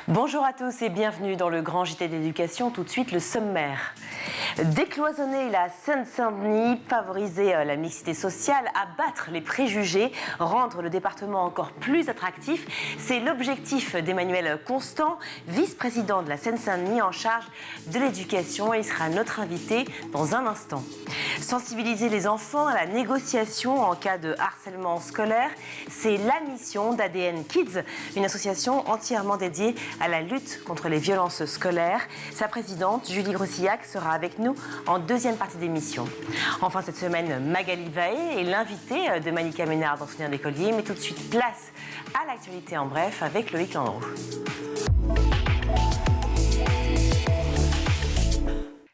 Bonjour à tous et bienvenue dans le grand JT d'éducation. Tout de suite, le sommaire. Décloisonner la Seine-Saint-Denis, favoriser la mixité sociale, abattre les préjugés, rendre le département encore plus attractif, c'est l'objectif d'Emmanuel Constant, vice-président de la Seine-Saint-Denis en charge de l'éducation. Il sera notre invité dans un instant. Sensibiliser les enfants à la négociation en cas de harcèlement scolaire, c'est la mission d'ADN Kids, une association entièrement dédiée à la lutte contre les violences scolaires. Sa présidente, Julie Grossillac, sera avec nous en deuxième partie d'émission. Enfin, cette semaine, Magali Vahé est l'invitée de Malika Ménard dans Souvenirs d'écolier. Mais tout de suite, place à l'actualité en bref avec Loïc Landreau.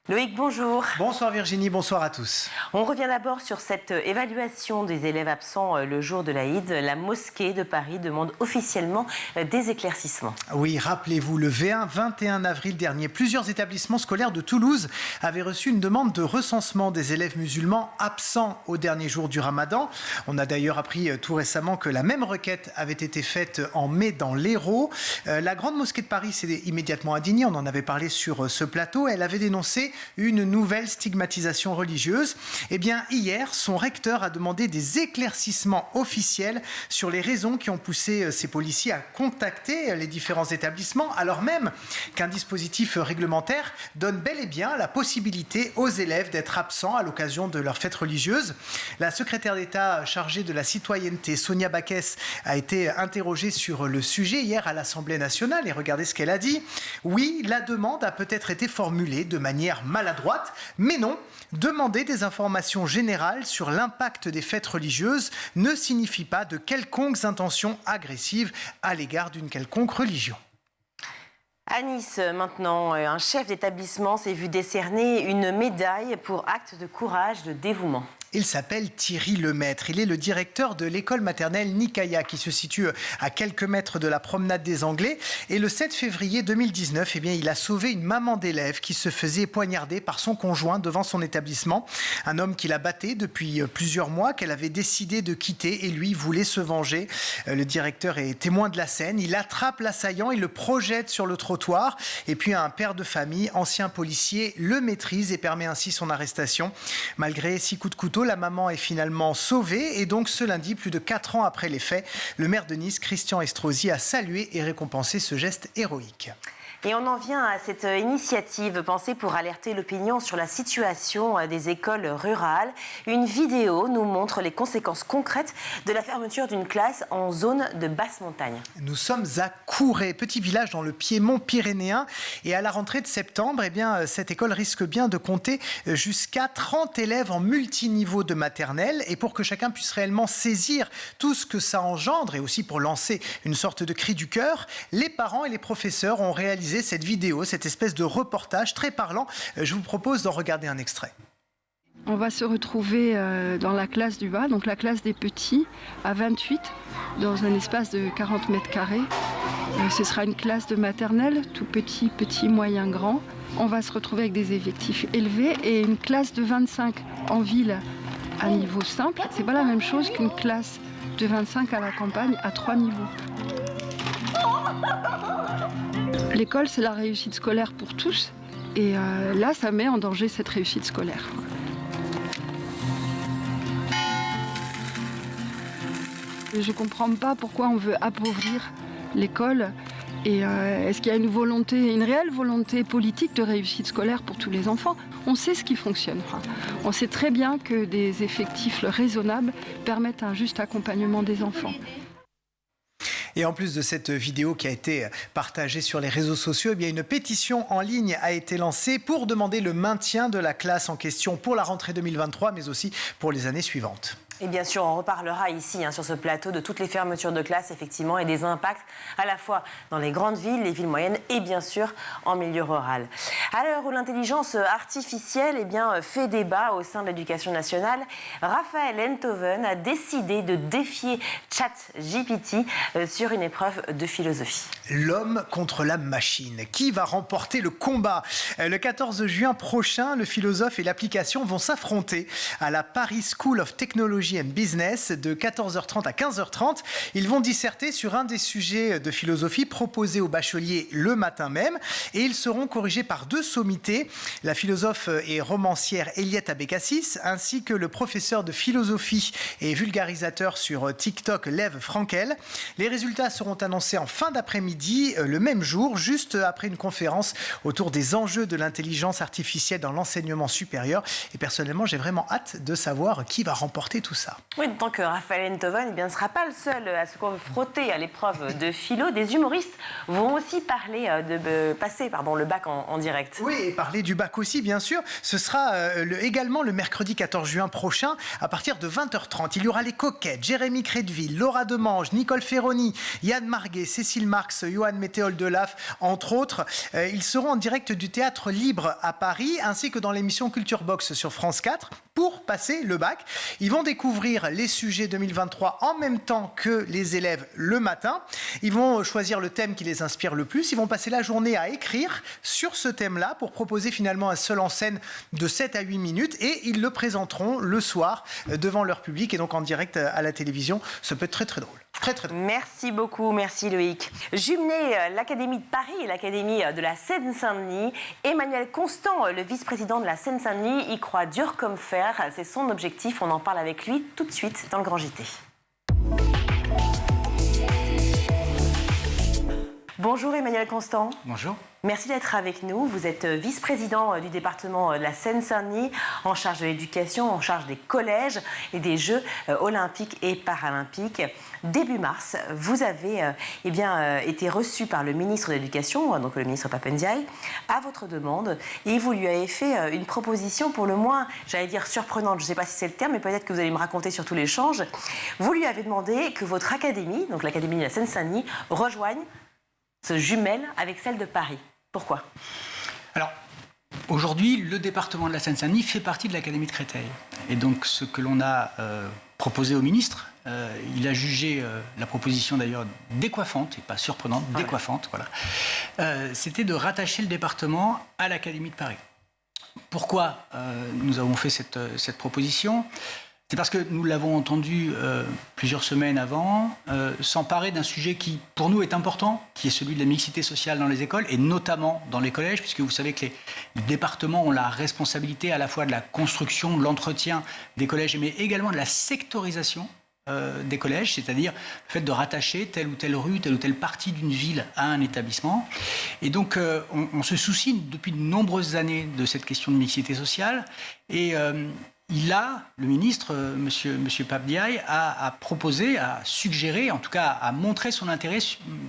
Loïc, bonjour. Bonsoir Virginie, bonsoir à tous. On revient d'abord sur cette évaluation des élèves absents le jour de l'Aïd. La mosquée de Paris demande officiellement des éclaircissements. Oui, rappelez-vous, le 21 avril dernier, plusieurs établissements scolaires de Toulouse avaient reçu une demande de recensement des élèves musulmans absents au dernier jour du Ramadan. On a d'ailleurs appris tout récemment que la même requête avait été faite en mai dans l'Hérault. La Grande Mosquée de Paris s'est immédiatement indignée, on en avait parlé sur ce plateau. Elle avait dénoncé une nouvelle stigmatisation religieuse. Eh bien, hier, son recteur a demandé des éclaircissements officiels sur les raisons qui ont poussé ces policiers à contacter les différents établissements, alors même qu'un dispositif réglementaire donne bel et bien la possibilité aux élèves d'être absents à l'occasion de leur fête religieuse. La secrétaire d'État chargée de la citoyenneté, Sonia Backès, a été interrogée sur le sujet hier à l'Assemblée nationale et regardez ce qu'elle a dit. Oui, la demande a peut-être été formulée de manière maladroite, mais non, demander des informations générales sur l'impact des fêtes religieuses ne signifie pas de quelconques intentions agressives à l'égard d'une quelconque religion. À Nice, maintenant, un chef d'établissement s'est vu décerner une médaille pour acte de courage, de dévouement. Il s'appelle Thierry Lemaître. Il est le directeur de l'école maternelle Nikaya qui se situe à quelques mètres de la promenade des Anglais. Et le 7 février 2019, eh bien, il a sauvé une maman d'élève qui se faisait poignarder par son conjoint devant son établissement. Un homme qui la battait depuis plusieurs mois, qu'elle avait décidé de quitter et lui voulait se venger. Le directeur est témoin de la scène. Il attrape l'assaillant, il le projette sur le trottoir. Et puis un père de famille, ancien policier, le maîtrise et permet ainsi son arrestation. Malgré 6 coups de couteau, la maman est finalement sauvée et donc ce lundi, plus de 4 ans après les faits, le maire de Nice, Christian Estrosi, a salué et récompensé ce geste héroïque. Et on en vient à cette initiative pensée pour alerter l'opinion sur la situation des écoles rurales. Une vidéo nous montre les conséquences concrètes de la fermeture d'une classe en zone de basse montagne. Nous sommes à Couret, petit village dans le Piémont pyrénéen. Et à la rentrée de septembre, eh bien, cette école risque bien de compter jusqu'à 30 élèves en multiniveau de maternelle. Et pour que chacun puisse réellement saisir tout ce que ça engendre et aussi pour lancer une sorte de cri du cœur, les parents et les professeurs ont réalisé cette vidéo, cette espèce de reportage très parlant. Je vous propose d'en regarder un extrait. On va se retrouver dans la classe du bas, donc la classe des petits, à 28, dans un espace de 40 mètres carrés. Ce sera une classe de maternelle, tout petit, petit, moyen, grand. On va se retrouver avec des effectifs élevés et une classe de 25 en ville à niveau simple. C'est pas la même chose qu'une classe de 25 à la campagne à 3 niveaux. L'école, c'est la réussite scolaire pour tous. Et là, ça met en danger cette réussite scolaire. Je ne comprends pas pourquoi on veut appauvrir l'école. Et est-ce qu'il y a une réelle volonté politique de réussite scolaire pour tous les enfants? On sait ce qui fonctionne. On sait très bien que des effectifs raisonnables permettent un juste accompagnement des enfants. Et en plus de cette vidéo qui a été partagée sur les réseaux sociaux, eh bien une pétition en ligne a été lancée pour demander le maintien de la classe en question pour la rentrée 2023, mais aussi pour les années suivantes. Et bien sûr, on reparlera ici, sur ce plateau, de toutes les fermetures de classes, effectivement, et des impacts à la fois dans les grandes villes, les villes moyennes et bien sûr en milieu rural. À l'heure où l'intelligence artificielle fait débat au sein de l'éducation nationale, Raphaël Enthoven a décidé de défier ChatGPT sur une épreuve de philosophie. L'homme contre la machine. Qui va remporter le combat? Le 14 juin prochain, le philosophe et l'application vont s'affronter à la Paris School of Technology Psychology and Business de 14h30 à 15h30. Ils vont disserter sur un des sujets de philosophie proposés aux bacheliers le matin même et ils seront corrigés par 2 sommités, la philosophe et romancière Eliette Abécassis ainsi que le professeur de philosophie et vulgarisateur sur TikTok Lev Frankel. Les résultats seront annoncés en fin d'après-midi le même jour, juste après une conférence autour des enjeux de l'intelligence artificielle dans l'enseignement supérieur. Et personnellement, j'ai vraiment hâte de savoir qui va remporter tout ça. Oui, d'autant que Raphaël Enthoven ne sera pas le seul à se frotter à l'épreuve de philo. Des humoristes vont aussi passer le bac en direct. Oui, et parler du bac aussi, bien sûr. Ce sera également le mercredi 14 juin prochain, à partir de 20h30. Il y aura les Coquettes, Jérémy Crédville, Laura Demange, Nicole Ferroni, Yann Marguet, Cécile Marx, Johan Météol Delaf, entre autres. Ils seront en direct du Théâtre Libre à Paris, ainsi que dans l'émission Culture Box sur France 4, pour passer le bac. Ils vont découvrir les sujets 2023 en même temps que les élèves le matin. Ils vont choisir le thème qui les inspire le plus. Ils vont passer la journée à écrire sur ce thème-là pour proposer finalement un seul en scène de 7 à 8 minutes et ils le présenteront le soir devant leur public et donc en direct à la télévision. Ça peut être très très drôle. Très, très drôle. Merci beaucoup, merci Loïc. Jumeler l'Académie de Paris et l'Académie de la Seine-Saint-Denis, Emmanuel Constant, le vice-président de la Seine-Saint-Denis, y croit dur comme fer. C'est son objectif. On en parle avec lui tout de suite dans le Grand JT. Bonjour Emmanuel Constant. Bonjour. Merci d'être avec nous. Vous êtes vice-président du département de la Seine-Saint-Denis, en charge de l'éducation, en charge des collèges et des Jeux olympiques et paralympiques. Début mars, vous avez été reçu par le ministre de l'Éducation, donc le ministre Pap Ndiaye, à votre demande. Et vous lui avez fait une proposition pour le moins, j'allais dire surprenante, je ne sais pas si c'est le terme, mais peut-être que vous allez me raconter sur tout l'échange. Vous lui avez demandé que votre académie, donc l'Académie de la Seine-Saint-Denis, se jumelle avec celle de Paris. Pourquoi ? Alors, aujourd'hui, le département de la Seine-Saint-Denis fait partie de l'Académie de Créteil. Et donc, ce que l'on a proposé au ministre, il a jugé la proposition d'ailleurs décoiffante, et pas surprenante, décoiffante, voilà. C'était de rattacher le département à l'Académie de Paris. Pourquoi nous avons fait cette proposition ? C'est parce que nous l'avons entendu plusieurs semaines avant s'emparer d'un sujet qui, pour nous, est important, qui est celui de la mixité sociale dans les écoles et notamment dans les collèges, puisque vous savez que les départements ont la responsabilité à la fois de la construction, de l'entretien des collèges, mais également de la sectorisation des collèges, c'est-à-dire le fait de rattacher telle ou telle rue, telle ou telle partie d'une ville à un établissement. Et donc, on se soucie depuis de nombreuses années de cette question de mixité sociale et le ministre, monsieur Pap Ndiaye, a proposé, a suggéré, en tout cas a montré son intérêt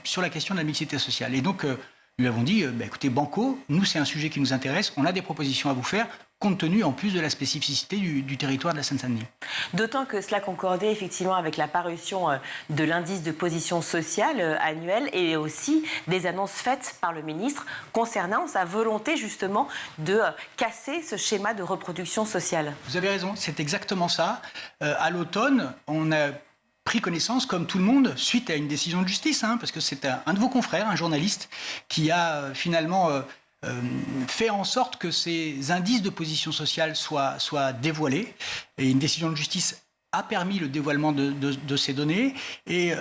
sur la question de la mixité sociale. Et donc, nous lui avons dit, écoutez, banco, nous c'est un sujet qui nous intéresse, on a des propositions à vous faire, compte tenu en plus de la spécificité du territoire de la Seine-Saint-Denis. D'autant que cela concordait effectivement avec la parution de l'indice de position sociale annuel et aussi des annonces faites par le ministre concernant sa volonté justement de casser ce schéma de reproduction sociale. Vous avez raison, c'est exactement ça. À l'automne, on a pris connaissance, comme tout le monde, suite à une décision de justice, parce que c'est un de vos confrères, un journaliste, qui a finalement fait en sorte que ces indices de position sociale soient dévoilés. Et une décision de justice a permis le dévoilement de ces données. Et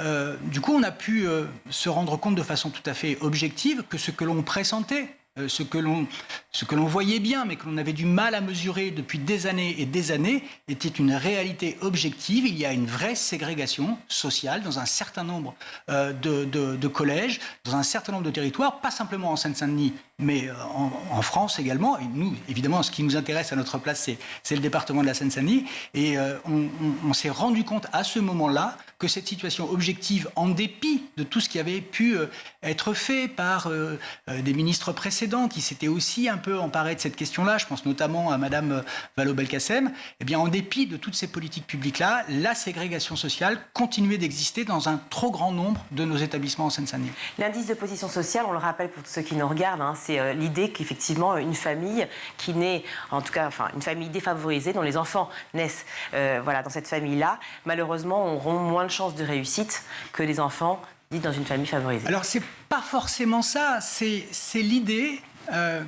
du coup, on a pu se rendre compte de façon tout à fait objective que ce que l'on pressentait, ce que l'on voyait bien, mais que l'on avait du mal à mesurer depuis des années et des années, était une réalité objective. Il y a une vraie ségrégation sociale dans un certain nombre de collèges, dans un certain nombre de territoires, pas simplement en Seine-Saint-Denis, mais en France également. Et nous, évidemment, ce qui nous intéresse à notre place, c'est le département de la Seine-Saint-Denis. Et on s'est rendu compte à ce moment-là que cette situation objective, en dépit de tout ce qui avait pu être fait par des ministres précédents qui s'étaient aussi un peu emparés de cette question-là, je pense notamment à Madame Vallaud-Belkacem, eh bien, en dépit de toutes ces politiques publiques-là, la ségrégation sociale continuait d'exister dans un trop grand nombre de nos établissements en Seine-Saint-Denis. L'indice de position sociale, on le rappelle pour ceux qui nous regardent, c'est l'idée qu'effectivement une famille qui naît, en tout cas une famille défavorisée, dont les enfants naissent dans cette famille-là, malheureusement auront moins de chances de réussite que les enfants dits dans une famille favorisée. Alors c'est pas forcément ça, c'est l'idée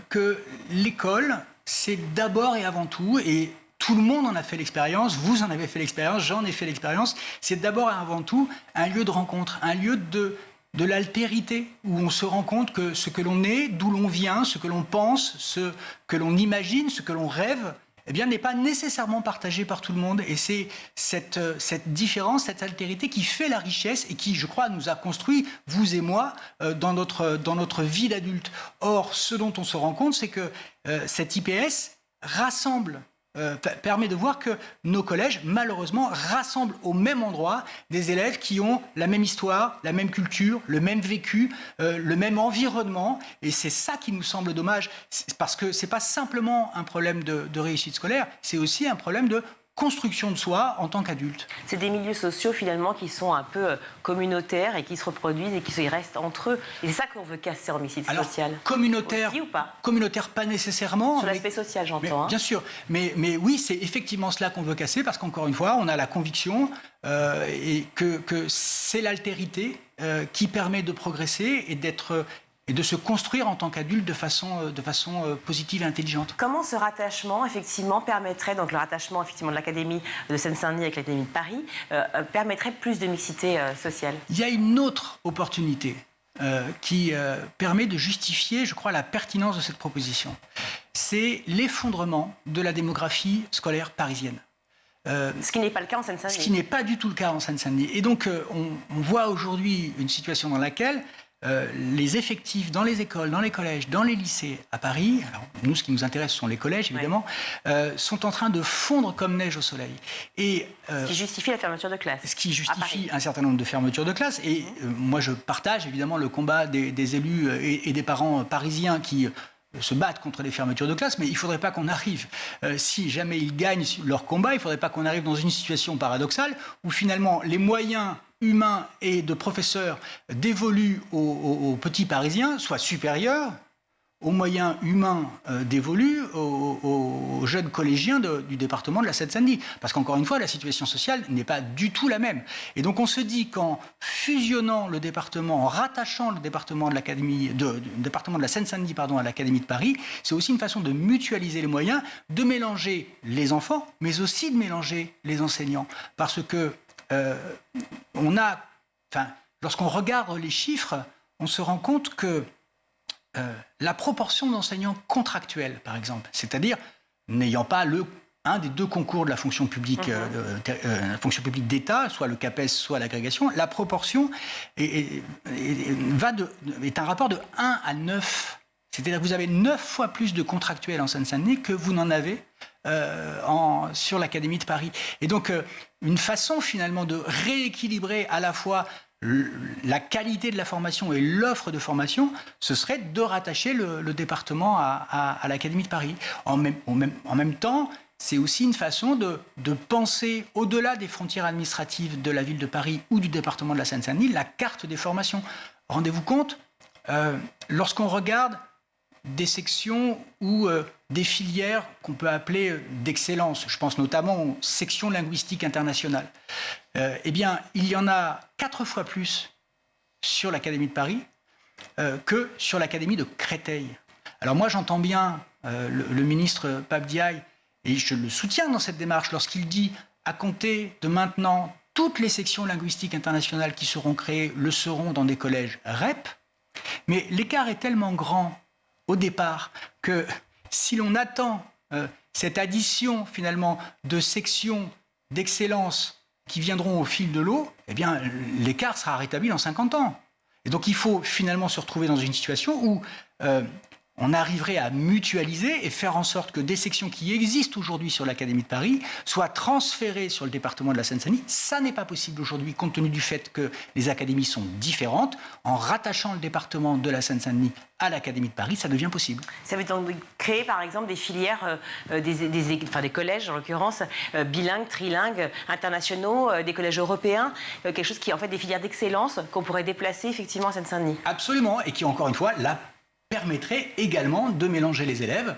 que l'école, c'est d'abord et avant tout, et tout le monde en a fait l'expérience, vous en avez fait l'expérience, j'en ai fait l'expérience. C'est d'abord et avant tout un lieu de rencontre, un lieu de l'altérité, où on se rend compte que ce que l'on est, d'où l'on vient, ce que l'on pense, ce que l'on imagine, ce que l'on rêve, eh bien, n'est pas nécessairement partagé par tout le monde. Et c'est cette différence, cette altérité qui fait la richesse et qui, je crois, nous a construit, vous et moi, dans notre vie d'adulte. Or, ce dont on se rend compte, c'est que cet IPS rassemble, permet de voir que nos collèges, malheureusement, rassemblent au même endroit des élèves qui ont la même histoire, la même culture, le même vécu, le même environnement. Et c'est ça qui nous semble dommage, parce que ce n'est pas simplement un problème de réussite scolaire, c'est aussi un problème de construction de soi en tant qu'adulte. C'est des milieux sociaux finalement qui sont un peu communautaires et qui se reproduisent et qui restent entre eux. Et c'est ça qu'on veut casser en homicide social. Communautaire, aussi, ou pas communautaire pas nécessairement. Sur l'aspect social, j'entends. Bien sûr, mais oui, c'est effectivement cela qu'on veut casser, parce qu'encore une fois, on a la conviction et que c'est l'altérité qui permet de progresser et de se construire en tant qu'adulte de façon positive et intelligente. Comment ce rattachement, effectivement, permettrait, donc le rattachement effectivement de l'Académie de Seine-Saint-Denis avec l'Académie de Paris, permettrait plus de mixité sociale? Il y a une autre opportunité qui permet de justifier, je crois, la pertinence de cette proposition. C'est l'effondrement de la démographie scolaire parisienne. Ce qui n'est pas le cas en Seine-Saint-Denis. Ce qui n'est pas du tout le cas en Seine-Saint-Denis. Et donc, on voit aujourd'hui une situation dans laquelle les effectifs dans les écoles, dans les collèges, dans les lycées à Paris, alors nous, ce qui nous intéresse, ce sont les collèges, évidemment, sont en train de fondre comme neige au soleil. Et, ce qui justifie la fermeture de classe. Ce qui justifie un certain nombre de fermetures de classes. Et moi, je partage évidemment le combat des élus et des parents parisiens qui se battent contre les fermetures de classe, mais il ne faudrait pas qu'on arrive, si jamais ils gagnent leur combat, il ne faudrait pas qu'on arrive dans une situation paradoxale où finalement les moyens humains et de professeurs dévolus aux petits Parisiens soient supérieurs aux moyens humains dévolus aux jeunes collégiens du département de la Seine-Saint-Denis. Parce qu'encore une fois, la situation sociale n'est pas du tout la même. Et donc on se dit qu'en fusionnant le département, en rattachant le département de la Seine-Saint-Denis à l'Académie de Paris, c'est aussi une façon de mutualiser les moyens, de mélanger les enfants, mais aussi de mélanger les enseignants. Parce que lorsqu'on regarde les chiffres, on se rend compte que la proportion d'enseignants contractuels, par exemple, c'est-à-dire n'ayant pas un des deux concours de la fonction publique, fonction publique d'État, soit le CAPES, soit l'agrégation, la proportion est un rapport de 1 à 9. C'est-à-dire que vous avez 9 fois plus de contractuels en Seine-Saint-Denis que vous n'en avez sur l'Académie de Paris. Et donc, une façon finalement de rééquilibrer à la fois la qualité de la formation et l'offre de formation, ce serait de rattacher le département à l'Académie de Paris. En même temps, c'est aussi une façon de penser au-delà des frontières administratives de la ville de Paris ou du département de la Seine-Saint-Denis, la carte des formations. Rendez-vous compte, lorsqu'on regarde des sections ou des filières qu'on peut appeler d'excellence, je pense notamment aux sections linguistiques internationales, eh bien, il y en a 4 fois plus sur l'Académie de Paris que sur l'Académie de Créteil. Alors moi, j'entends bien le ministre Pape Diaye, et je le soutiens dans cette démarche, lorsqu'il dit à compter de maintenant, toutes les sections linguistiques internationales qui seront créées le seront dans des collèges REP, mais l'écart est tellement grand au départ que si l'on attend cette addition finalement de sections d'excellence qui viendront au fil de l'eau, eh bien l'écart sera rétabli en 50 ans. Et donc il faut finalement se retrouver dans une situation où on arriverait à mutualiser et faire en sorte que des sections qui existent aujourd'hui sur l'Académie de Paris soient transférées sur le département de la Seine-Saint-Denis. Ça n'est pas possible aujourd'hui compte tenu du fait que les académies sont différentes. En rattachant le département de la Seine-Saint-Denis à l'Académie de Paris, ça devient possible. Ça veut donc créer par exemple des filières, des collèges en l'occurrence, bilingues, trilingues, internationaux, des collèges européens, quelque chose qui est en fait des filières d'excellence qu'on pourrait déplacer effectivement à Seine-Saint-Denis. Absolument, et qui encore une fois, là, permettrait également de mélanger les élèves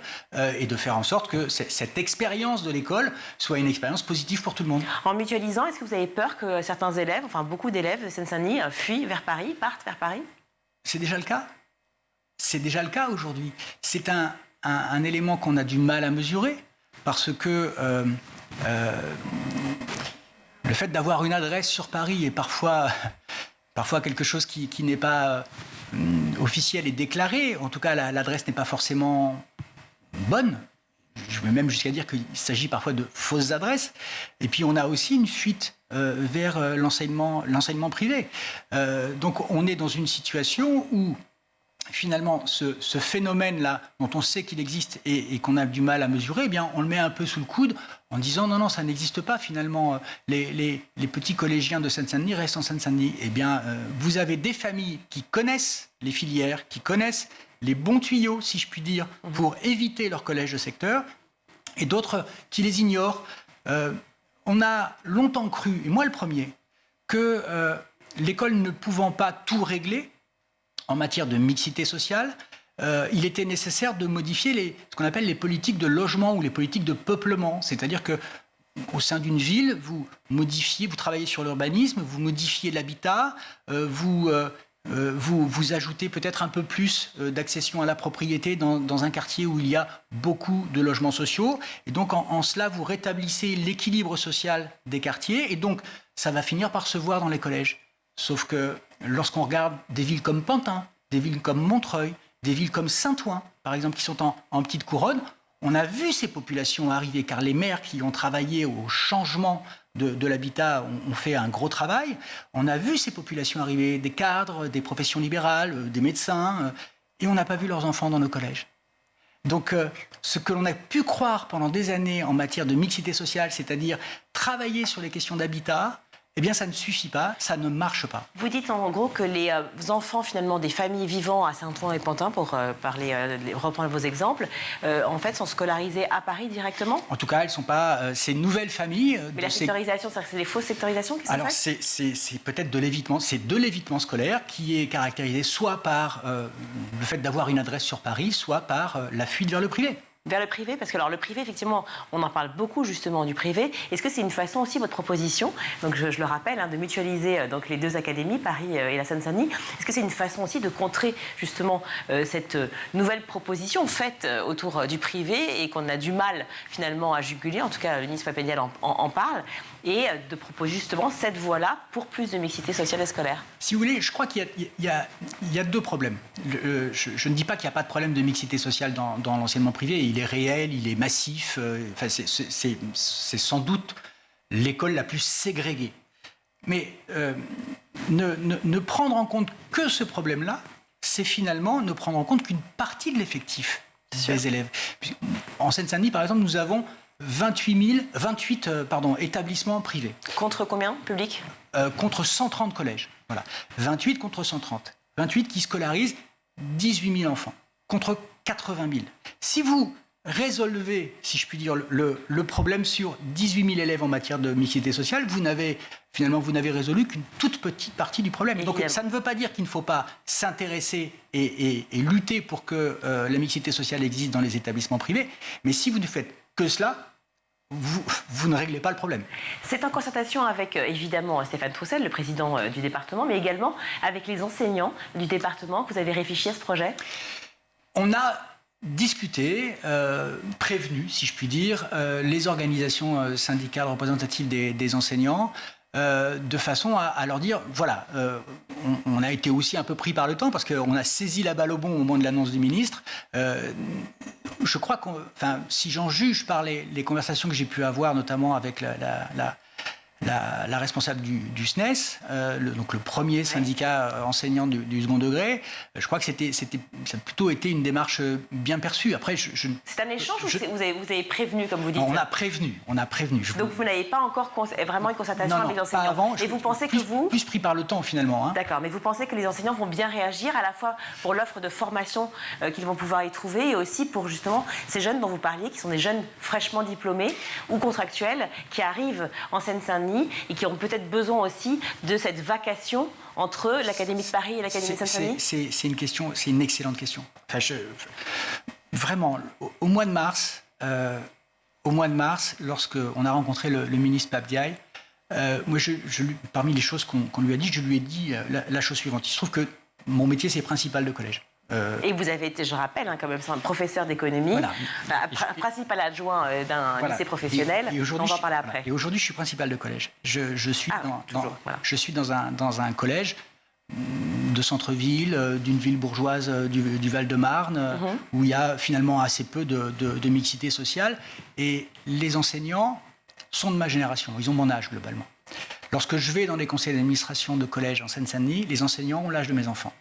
et de faire en sorte que cette expérience de l'école soit une expérience positive pour tout le monde. En mutualisant, est-ce que vous avez peur que certains élèves, enfin beaucoup d'élèves de Seine-Saint-Denis, fuient vers Paris, partent vers Paris? C'est déjà le cas. C'est déjà le cas aujourd'hui. C'est un élément qu'on a du mal à mesurer parce que le fait d'avoir une adresse sur Paris est parfois quelque chose qui n'est pas officiel et déclaré. En tout cas, l'adresse n'est pas forcément bonne. Je vais même jusqu'à dire qu'il s'agit parfois de fausses adresses. Et puis, on a aussi une fuite vers l'enseignement privé. Donc, on est dans une situation où, finalement, ce phénomène-là, dont on sait qu'il existe et qu'on a du mal à mesurer, eh bien, on le met un peu sous le coude en disant non, ça n'existe pas, finalement. Les petits collégiens de Seine-Saint-Denis restent en Seine-Saint-Denis. Eh bien, vous avez des familles qui connaissent les filières, qui connaissent les bons tuyaux, si je puis dire, pour éviter leur collège de secteur, et d'autres qui les ignorent. On a longtemps cru, et moi le premier, que l'école ne pouvant pas tout régler en matière de mixité sociale, il était nécessaire de modifier ce qu'on appelle les politiques de logement ou les politiques de peuplement. C'est-à-dire que au sein d'une ville, vous travaillez sur l'urbanisme, vous modifiez l'habitat, vous ajoutez peut-être un peu plus d'accession à la propriété dans un quartier où il y a beaucoup de logements sociaux. Et donc, en cela, vous rétablissez l'équilibre social des quartiers. Et donc, ça va finir par se voir dans les collèges. Sauf que lorsqu'on regarde des villes comme Pantin, des villes comme Montreuil, des villes comme Saint-Ouen, par exemple, qui sont en petite couronne, on a vu ces populations arriver, car les maires qui ont travaillé au changement de l'habitat ont fait un gros travail. On a vu ces populations arriver, des cadres, des professions libérales, des médecins, et on n'a pas vu leurs enfants dans nos collèges. Donc, ce que l'on a pu croire pendant des années en matière de mixité sociale, c'est-à-dire travailler sur les questions d'habitat, eh bien, ça ne suffit pas, ça ne marche pas. Vous dites en gros que les enfants, finalement, des familles vivant à Saint-Ouen et Pantin, pour reprendre vos exemples, en fait, sont scolarisées à Paris directement ? En tout cas, elles ne sont pas ces nouvelles familles. Mais la sectorisation, c'est des fausses sectorisations qui sont faites ? Alors, c'est peut-être de l'évitement. C'est de l'évitement scolaire qui est caractérisé soit par le fait d'avoir une adresse sur Paris, soit par la fuite vers le privé. Vers le privé, parce que alors, le privé, effectivement, on en parle beaucoup justement du privé. Est-ce que c'est une façon aussi, votre proposition, donc je le rappelle, de mutualiser donc, les deux académies, Paris et la Seine-Saint-Denis, est-ce que c'est une façon aussi de contrer justement cette nouvelle proposition faite autour du privé et qu'on a du mal finalement à juguler, en tout cas le ministre Papendiaï en parle, et de proposer justement cette voie-là pour plus de mixité sociale et scolaire ? Si vous voulez, je crois qu'il y a deux problèmes. Je ne dis pas qu'il n'y a pas de problème de mixité sociale dans l'enseignement privé. Il est réel, il est massif. C'est sans doute l'école la plus ségrégée. Mais ne prendre en compte que ce problème-là, c'est finalement ne prendre en compte qu'une partie de l'effectif des élèves. En Seine-Saint-Denis, par exemple, nous avons 28 établissements privés. Contre combien, public ? Contre 130 collèges. Voilà. 28 contre 130. 28 qui scolarisent 18 000 enfants, contre 80 000. Si vous résolvez, si je puis dire, le problème sur 18 000 élèves en matière de mixité sociale, vous n'avez résolu qu'une toute petite partie du problème. Évidemment. Donc ça ne veut pas dire qu'il ne faut pas s'intéresser et lutter pour que la mixité sociale existe dans les établissements privés, mais si vous ne faites que cela, vous ne réglez pas le problème. C'est en concertation avec, évidemment, Stéphane Troussel, le président du département, mais également avec les enseignants du département que vous avez réfléchi à ce projet ? On a discuté, prévenu, si je puis dire, les organisations syndicales représentatives des enseignants, de façon à leur dire, voilà, on a été aussi un peu pris par le temps parce qu'on a saisi la balle au bon au moment de l'annonce du ministre. Je crois si j'en juge par les conversations que j'ai pu avoir, notamment avec la responsable du SNES, donc le premier syndicat enseignant du second degré, je crois que ça a plutôt été une démarche bien perçue. Après, c'est un échange ou vous avez prévenu, comme vous dites ? On a prévenu. Donc vous n'avez pas encore vraiment une concertation avec les enseignants. Pas avant. Et vous pensez que plus pris par le temps finalement. D'accord, mais vous pensez que les enseignants vont bien réagir à la fois pour l'offre de formation qu'ils vont pouvoir y trouver et aussi pour justement ces jeunes dont vous parliez, qui sont des jeunes fraîchement diplômés ou contractuels qui arrivent en Seine-Saint-Denis et qui ont peut-être besoin aussi de cette vacation entre l'Académie de Paris et l'Académie de Seine-Saint-Denis ? C'est une excellente question. Vraiment, au mois de mars, lorsqu'on a rencontré le ministre Papendiaï, moi, parmi les choses qu'on lui a dit, je lui ai dit la chose suivante. Il se trouve que mon métier, c'est principal de collège. Et vous avez été, je rappelle, quand même, c'est un professeur d'économie, Voilà. Principal adjoint d'un lycée professionnel. Et on va en parler après. Voilà. Et aujourd'hui, je suis principal de collège. Je suis dans un collège de centre-ville, d'une ville bourgeoise du Val-de-Marne, où il y a finalement assez peu de mixité sociale. Et les enseignants sont de ma génération, ils ont mon âge globalement. Lorsque je vais dans des conseils d'administration de collège en Seine-Saint-Denis, les enseignants ont l'âge de mes enfants.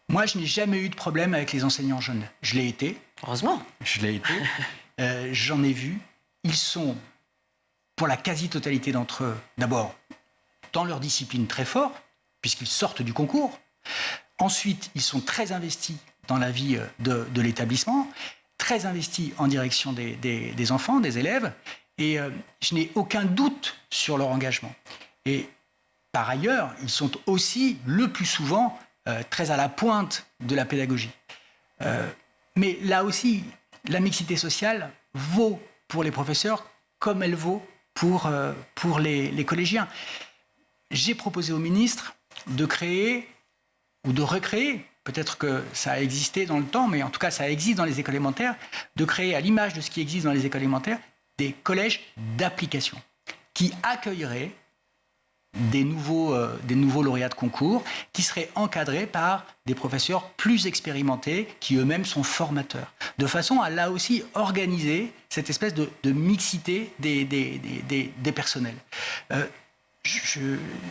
Moi, je n'ai jamais eu de problème avec les enseignants jeunes. Je l'ai été. Heureusement. Je l'ai été. J'en ai vu. Ils sont, pour la quasi-totalité d'entre eux, d'abord, dans leur discipline très forts, puisqu'ils sortent du concours. Ensuite, ils sont très investis dans la vie de l'établissement, très investis en direction des enfants, des élèves. Et je n'ai aucun doute sur leur engagement. Et par ailleurs, ils sont aussi, le plus souvent, très à la pointe de la pédagogie. Mais là aussi, la mixité sociale vaut pour les professeurs comme elle vaut pour les collégiens. J'ai proposé au ministre de créer ou de recréer, peut-être que ça a existé dans le temps, mais en tout cas ça existe dans les écoles élémentaires, de créer à l'image de ce qui existe dans les écoles élémentaires, des collèges d'application qui accueilleraient des nouveaux lauréats de concours qui seraient encadrés par des professeurs plus expérimentés qui eux-mêmes sont formateurs, de façon à là aussi organiser cette espèce de mixité des personnels.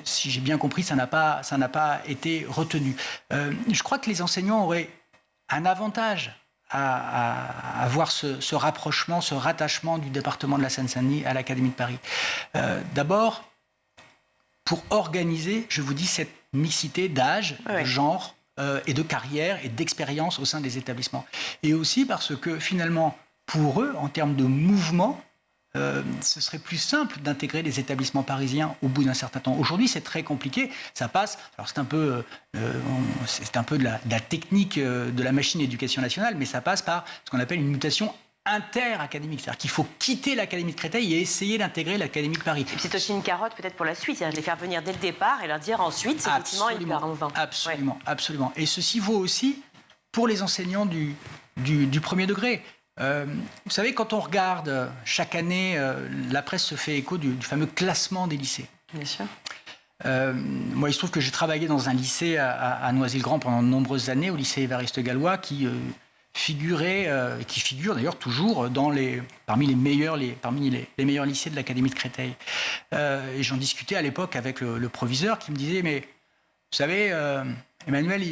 Si j'ai bien compris, ça n'a pas été retenu. Je crois que les enseignants auraient un avantage à avoir ce rapprochement, ce rattachement du département de la Seine-Saint-Denis à l'Académie de Paris. D'abord, pour organiser, je vous dis, cette mixité d'âge, de genre et de carrière et d'expérience au sein des établissements. Et aussi parce que finalement, pour eux, en termes de mouvement, ce serait plus simple d'intégrer les établissements parisiens au bout d'un certain temps. Aujourd'hui, c'est très compliqué. Ça passe. Alors, c'est un peu de la technique de la machine éducation nationale, mais ça passe par ce qu'on appelle une mutation interacadémique. C'est-à-dire qu'il faut quitter l'Académie de Créteil et essayer d'intégrer l'Académie de Paris. C'est aussi une carotte peut-être pour la suite, c'est-à-dire de les faire venir dès le départ et leur dire ensuite, c'est effectivement une part en vain. Absolument, absolument. Et ceci vaut aussi pour les enseignants du premier degré. Vous savez, quand on regarde chaque année, la presse se fait écho du fameux classement des lycées. Bien sûr. Moi, il se trouve que j'ai travaillé dans un lycée à Noisy-le-Grand pendant de nombreuses années, au lycée Évariste Galois, qui figure d'ailleurs toujours parmi les meilleurs lycées de l'Académie de Créteil. Et j'en discutais à l'époque avec le proviseur qui me disait, mais vous savez, Emmanuel,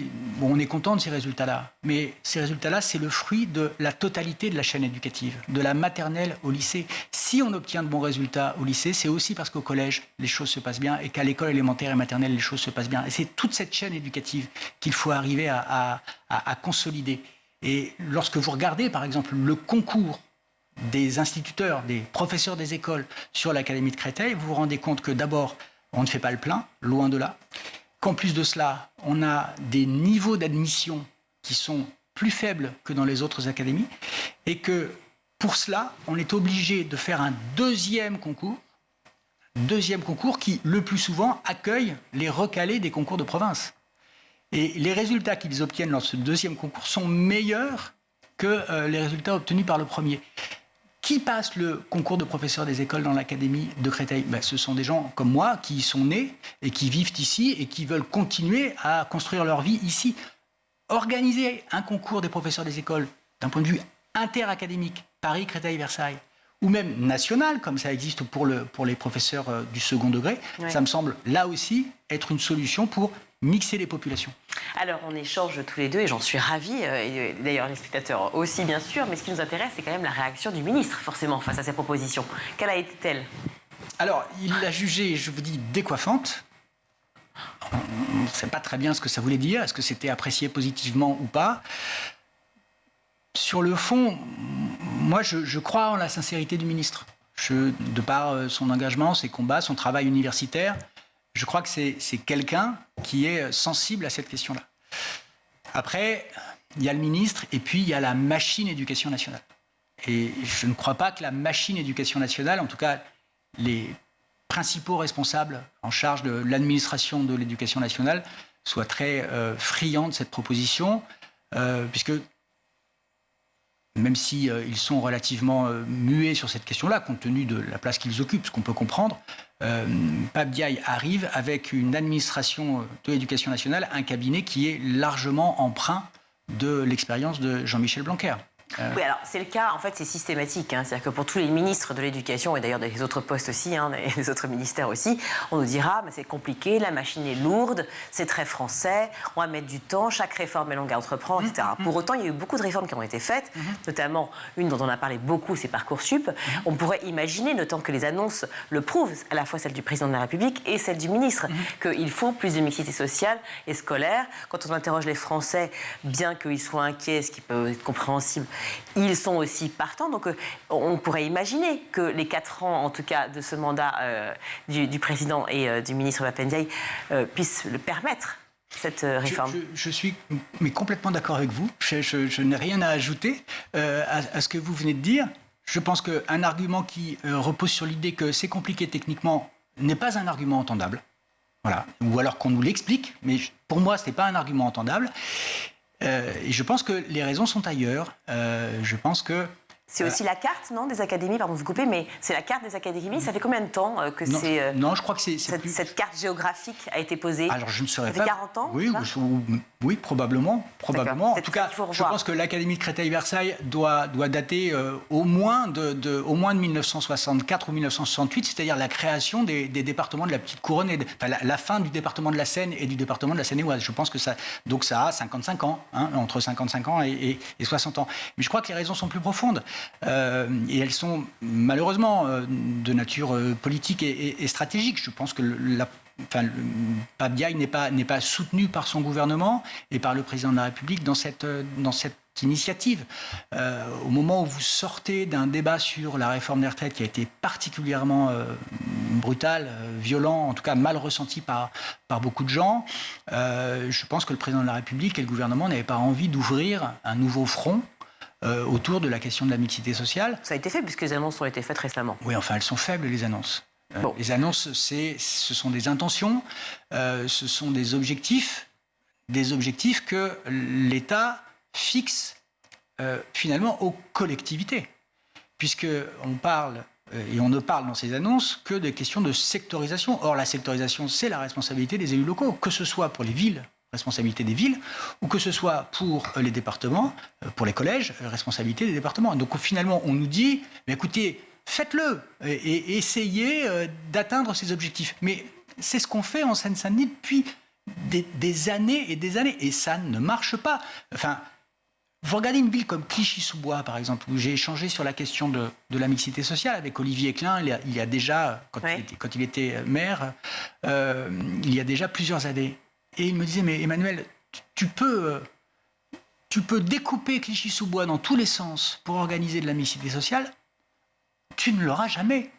on est content de ces résultats-là, mais ces résultats-là, c'est le fruit de la totalité de la chaîne éducative, de la maternelle au lycée. Si on obtient de bons résultats au lycée, c'est aussi parce qu'au collège, les choses se passent bien et qu'à l'école élémentaire et maternelle, les choses se passent bien. Et c'est toute cette chaîne éducative qu'il faut arriver à consolider. Et lorsque vous regardez, par exemple, le concours des instituteurs, des professeurs des écoles sur l'Académie de Créteil, vous vous rendez compte que d'abord, on ne fait pas le plein, loin de là. Qu'en plus de cela, on a des niveaux d'admission qui sont plus faibles que dans les autres académies et que pour cela, on est obligé de faire un deuxième concours qui, le plus souvent, accueille les recalés des concours de province. Et les résultats qu'ils obtiennent dans ce deuxième concours sont meilleurs que les résultats obtenus par le premier. Qui passe le concours de professeur des écoles dans l'Académie de Créteil ? Ce sont des gens comme moi qui y sont nés et qui vivent ici et qui veulent continuer à construire leur vie ici. Organiser un concours des professeurs des écoles d'un point de vue interacadémique, Paris, Créteil, Versailles, ou même national, comme ça existe pour les professeurs du second degré, ça me semble là aussi être une solution pour mixer les populations. Alors, on échange tous les deux et j'en suis ravie, et d'ailleurs les spectateurs aussi bien sûr, mais ce qui nous intéresse, c'est quand même la réaction du ministre, forcément, face à ces propositions. Quelle a été-elle ? Alors, il l'a jugée, je vous dis, décoiffante. On ne sait pas très bien ce que ça voulait dire, est-ce que c'était apprécié positivement ou pas. Sur le fond, moi, je crois en la sincérité du ministre. De par son engagement, ses combats, son travail universitaire, je crois que c'est quelqu'un qui est sensible à cette question-là. Après, il y a le ministre et puis il y a la machine éducation nationale. Et je ne crois pas que la machine éducation nationale, en tout cas les principaux responsables en charge de l'administration de l'éducation nationale soient très friands de cette proposition, puisque même si ils sont relativement muets sur cette question-là, compte tenu de la place qu'ils occupent, ce qu'on peut comprendre, Pape Diaye arrive avec une administration de l'éducation nationale, un cabinet qui est largement empreint de l'expérience de Jean-Michel Blanquer. Oui, alors c'est le cas, en fait c'est systématique, hein, c'est-à-dire que pour tous les ministres de l'éducation et d'ailleurs des autres postes aussi, hein, des autres ministères aussi, on nous dira mais c'est compliqué, la machine est lourde, c'est très français, on va mettre du temps, chaque réforme est longue à entreprendre, etc. Pour autant, il y a eu beaucoup de réformes qui ont été faites, notamment une dont on a parlé beaucoup, c'est Parcoursup. On pourrait imaginer, d'autant que les annonces le prouvent, à la fois celle du président de la République et celle du ministre, qu'il faut plus de mixité sociale et scolaire. Quand on interroge les Français, bien qu'ils soient inquiets, ce qui peut être compréhensible, ils sont aussi partants. Donc on pourrait imaginer que les 4 ans, en tout cas, de ce mandat du président et du ministre Pape Ndiaye puissent le permettre, cette réforme. Je suis mais complètement d'accord avec vous. Je n'ai rien à ajouter à ce que vous venez de dire. Je pense qu'un argument qui repose sur l'idée que c'est compliqué techniquement n'est pas un argument entendable. Voilà. Ou alors qu'on nous l'explique, mais pour moi, ce n'est pas un argument entendable. Et je pense que les raisons sont ailleurs. Je pense que... C'est aussi la carte, non, des académies, pardon de vous couper, mais c'est la carte des académies. Ça fait combien de temps que non, je crois que cette carte géographique a été posée? Alors, je ne saurais pas. Ça fait 40 ans? Oui, probablement. En tout cas, je pense que l'Académie de Créteil-Versailles doit dater au moins de 1964 ou 1968, c'est-à-dire la création des départements de la Petite Couronne, la fin du département de la Seine et du département de la Seine-et-Oise. Je pense que ça a 55 ans, hein, entre 55 ans et 60 ans. Mais je crois que les raisons sont plus profondes. Et elles sont malheureusement de nature politique et stratégique. Je pense que Pape Diaye n'est pas soutenu par son gouvernement et par le président de la République dans cette initiative. Au moment où vous sortez d'un débat sur la réforme des retraites qui a été particulièrement brutal, violent, en tout cas mal ressenti par beaucoup de gens, je pense que le président de la République et le gouvernement n'avaient pas envie d'ouvrir un nouveau front autour de la question de la mixité sociale. Ça a été fait puisque les annonces ont été faites récemment. Oui, enfin, elles sont faibles, les annonces. Bon. Les annonces, ce sont des intentions, ce sont des objectifs que l'État fixe finalement aux collectivités. Puisqu'on parle, et on ne parle dans ces annonces que de questions de sectorisation. Or, la sectorisation, c'est la responsabilité des élus locaux, que ce soit pour les villes, responsabilité des villes, ou que ce soit pour les départements, pour les collèges, responsabilité des départements. Donc finalement, on nous dit, mais écoutez, faites-le et essayez d'atteindre ces objectifs. Mais c'est ce qu'on fait en Seine-Saint-Denis depuis des années et des années, et ça ne marche pas. Enfin, vous regardez une ville comme Clichy-sous-Bois, par exemple, où j'ai échangé sur la question de la mixité sociale avec Olivier Klein, il y a déjà, quand il était maire, il y a déjà plusieurs années. Et il me disait, mais Emmanuel, tu peux découper Clichy-sous-Bois dans tous les sens pour organiser de la mixité sociale, tu ne l'auras jamais.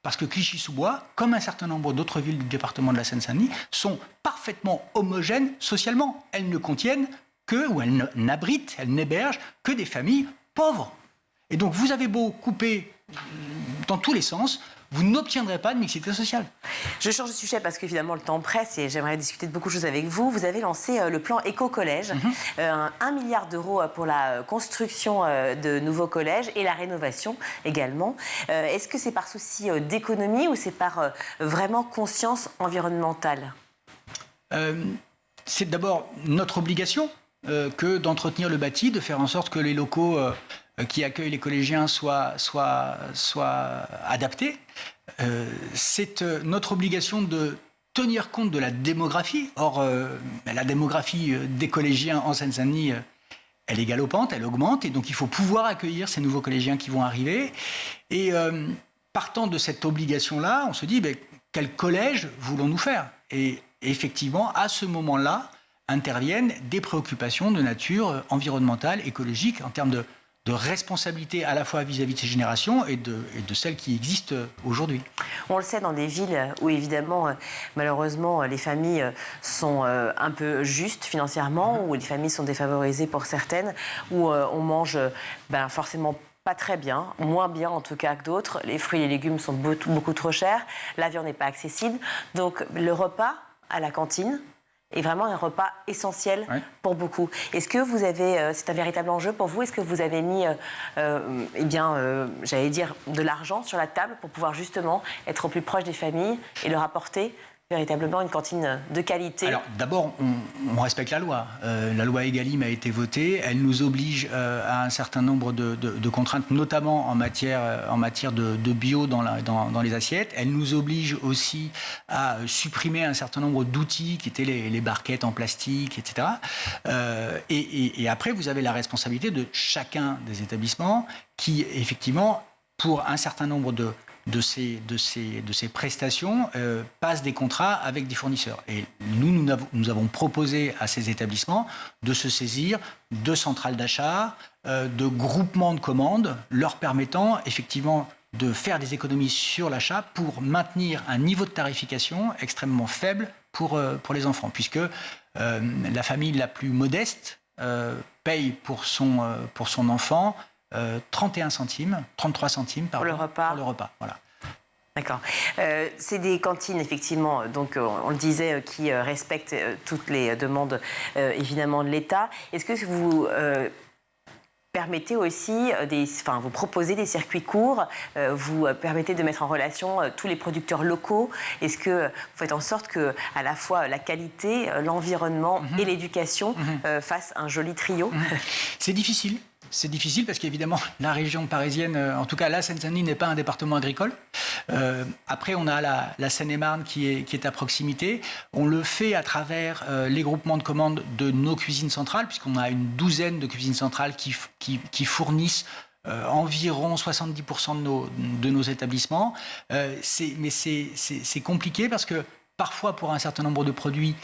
Parce que Clichy-sous-Bois, comme un certain nombre d'autres villes du département de la Seine-Saint-Denis, sont parfaitement homogènes socialement. Elles ne contiennent ou elles n'abritent, elles n'hébergent que des familles pauvres. Et donc vous avez beau couper dans tous les sens, vous n'obtiendrez pas de mixité sociale. Je change de sujet parce qu'évidemment le temps presse et j'aimerais discuter de beaucoup de choses avec vous. Vous avez lancé le plan Éco-Collège, 1 milliard d'euros pour la construction de nouveaux collèges et la rénovation également. Est-ce que c'est par souci d'économie ou c'est par vraiment conscience environnementale? C'est d'abord notre obligation que d'entretenir le bâti, de faire en sorte que les locaux qui accueillent les collégiens soient adaptés. C'est notre obligation de tenir compte de la démographie. Or, la démographie des collégiens en Seine-Saint-Denis, elle est galopante, elle augmente, et donc il faut pouvoir accueillir ces nouveaux collégiens qui vont arriver. Et partant de cette obligation-là, on se dit, quel collège voulons-nous faire? Et effectivement, à ce moment-là, interviennent des préoccupations de nature environnementale, écologique, en termes de responsabilité à la fois vis-à-vis de ces générations et de celles qui existent aujourd'hui. On le sait dans des villes où évidemment, malheureusement, les familles sont un peu justes financièrement, où les familles sont défavorisées pour certaines, où on mange forcément pas très bien, moins bien en tout cas que d'autres. Les fruits et les légumes sont beaucoup trop chers, la viande n'est pas accessible. Donc le repas à la cantine est vraiment un repas essentiel pour beaucoup. Est-ce que vous avez, c'est un véritable enjeu pour vous, est-ce que vous avez mis, j'allais dire, de l'argent sur la table pour pouvoir justement être au plus proche des familles et leur apporter véritablement une cantine de qualité? Alors d'abord, on respecte la loi. La loi Egalim a été votée. Elle nous oblige à un certain nombre de contraintes, notamment en matière de bio dans les assiettes. Elle nous oblige aussi à supprimer un certain nombre d'outils qui étaient les barquettes en plastique, etc. Et après, vous avez la responsabilité de chacun des établissements qui, effectivement, pour un certain nombre de ces prestations passent des contrats avec des fournisseurs. Et nous avons proposé à ces établissements de se saisir de centrales d'achat, de groupements de commandes, leur permettant effectivement de faire des économies sur l'achat pour maintenir un niveau de tarification extrêmement faible pour les enfants, puisque la famille la plus modeste paye pour son enfant 33 centimes pour le repas. Voilà. D'accord. C'est des cantines, effectivement, donc on le disait, qui respectent toutes les demandes, évidemment, de l'État. Est-ce que vous permettez aussi, vous proposez des circuits courts, vous permettez de mettre en relation tous les producteurs locaux? Est-ce que vous faites en sorte que, à la fois, la qualité, l'environnement et l'éducation fassent un joli trio? C'est difficile. C'est difficile parce qu'évidemment, la région parisienne, en tout cas la Seine-Saint-Denis, n'est pas un département agricole. Après, on a la Seine-et-Marne qui est à proximité. On le fait à travers les groupements de commandes de nos cuisines centrales, puisqu'on a une douzaine de cuisines centrales qui fournissent environ 70% de nos établissements. Mais c'est compliqué parce que parfois, pour un certain nombre de produits,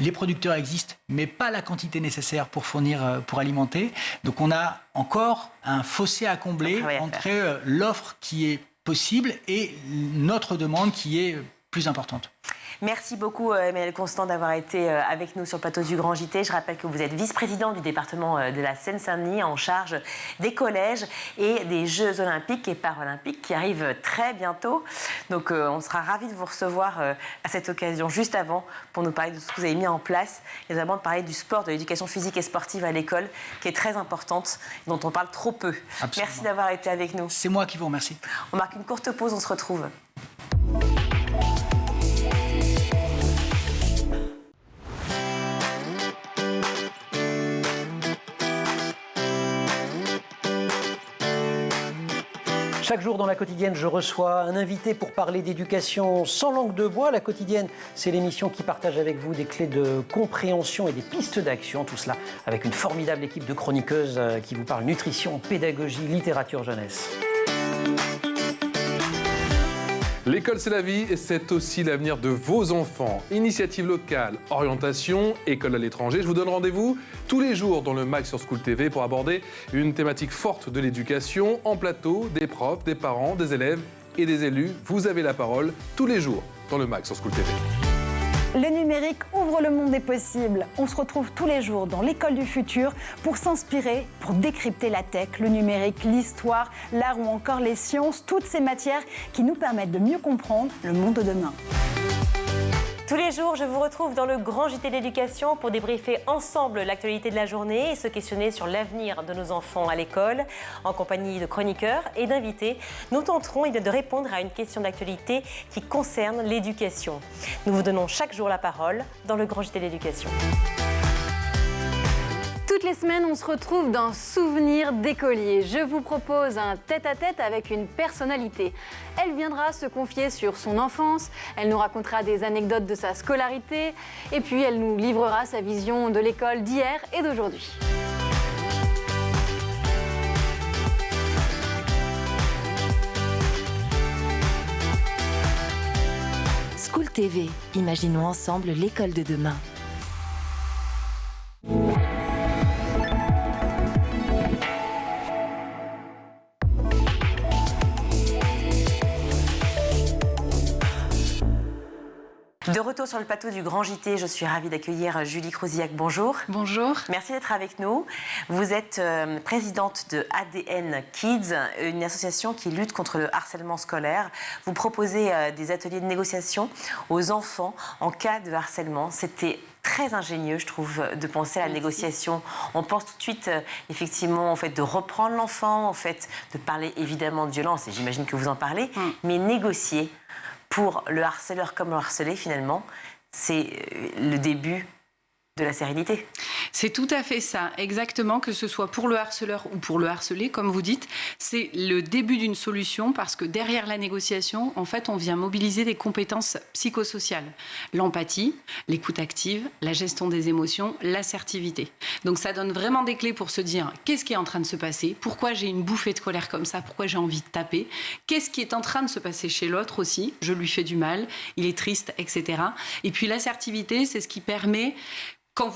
les producteurs existent, mais pas la quantité nécessaire pour fournir, pour alimenter. Donc, on a encore un fossé à combler entre l'offre qui est possible et notre demande qui est plus importante. Merci beaucoup, Emmanuel Constant, d'avoir été avec nous sur le plateau du Grand JT. Je rappelle que vous êtes vice-président du département de la Seine-Saint-Denis, en charge des collèges et des Jeux olympiques et paralympiques qui arrivent très bientôt. Donc, on sera ravis de vous recevoir à cette occasion, juste avant, pour nous parler de ce que vous avez mis en place, et notamment de parler du sport, de l'éducation physique et sportive à l'école, qui est très importante, dont on parle trop peu. Absolument. Merci d'avoir été avec nous. C'est moi qui vous remercie. On marque une courte pause, on se retrouve. Chaque jour dans La Quotidienne, je reçois un invité pour parler d'éducation sans langue de bois. La Quotidienne, c'est l'émission qui partage avec vous des clés de compréhension et des pistes d'action. Tout cela avec une formidable équipe de chroniqueuses qui vous parlent nutrition, pédagogie, littérature jeunesse. L'école, c'est la vie et c'est aussi l'avenir de vos enfants. Initiative locale, orientation, école à l'étranger. Je vous donne rendez-vous tous les jours dans le MAG sur School TV pour aborder une thématique forte de l'éducation en plateau, des profs, des parents, des élèves et des élus. Vous avez la parole tous les jours dans le MAG sur School TV. Le numérique ouvre le monde des possibles. On se retrouve tous les jours dans l'école du futur pour s'inspirer, pour décrypter la tech, le numérique, l'histoire, l'art ou encore les sciences, toutes ces matières qui nous permettent de mieux comprendre le monde de demain. Tous les jours, je vous retrouve dans le Grand JT d'éducation pour débriefer ensemble l'actualité de la journée et se questionner sur l'avenir de nos enfants à l'école. En compagnie de chroniqueurs et d'invités, nous tenterons de répondre à une question d'actualité qui concerne l'éducation. Nous vous donnons chaque jour la parole dans le Grand JT d'éducation. Toutes les semaines, on se retrouve dans Souvenirs d'écolier. Je vous propose un tête-à-tête avec une personnalité. Elle viendra se confier sur son enfance, elle nous racontera des anecdotes de sa scolarité et puis elle nous livrera sa vision de l'école d'hier et d'aujourd'hui. School TV, imaginons ensemble l'école de demain. De retour sur le plateau du Grand JT. Je suis ravie d'accueillir Julie Crouzillac. Bonjour. Bonjour. Merci d'être avec nous. Vous êtes présidente de ADN Kids, une association qui lutte contre le harcèlement scolaire. Vous proposez des ateliers de négociation aux enfants en cas de harcèlement. C'était très ingénieux, je trouve, de penser à la négociation. On pense tout de suite, effectivement, au fait de reprendre l'enfant, au fait de parler évidemment de violence, et j'imagine que vous en parlez, mais négocier pour le harceleur comme le harcelé, finalement, c'est le début de la sérénité. C'est tout à fait ça, exactement, que ce soit pour le harceleur ou pour le harcelé, comme vous dites, c'est le début d'une solution parce que derrière la négociation, en fait, on vient mobiliser des compétences psychosociales. L'empathie, l'écoute active, la gestion des émotions, l'assertivité. Donc ça donne vraiment des clés pour se dire qu'est-ce qui est en train de se passer, pourquoi j'ai une bouffée de colère comme ça, pourquoi j'ai envie de taper, qu'est-ce qui est en train de se passer chez l'autre aussi, je lui fais du mal, il est triste, etc. Et puis l'assertivité, c'est ce qui permet, quand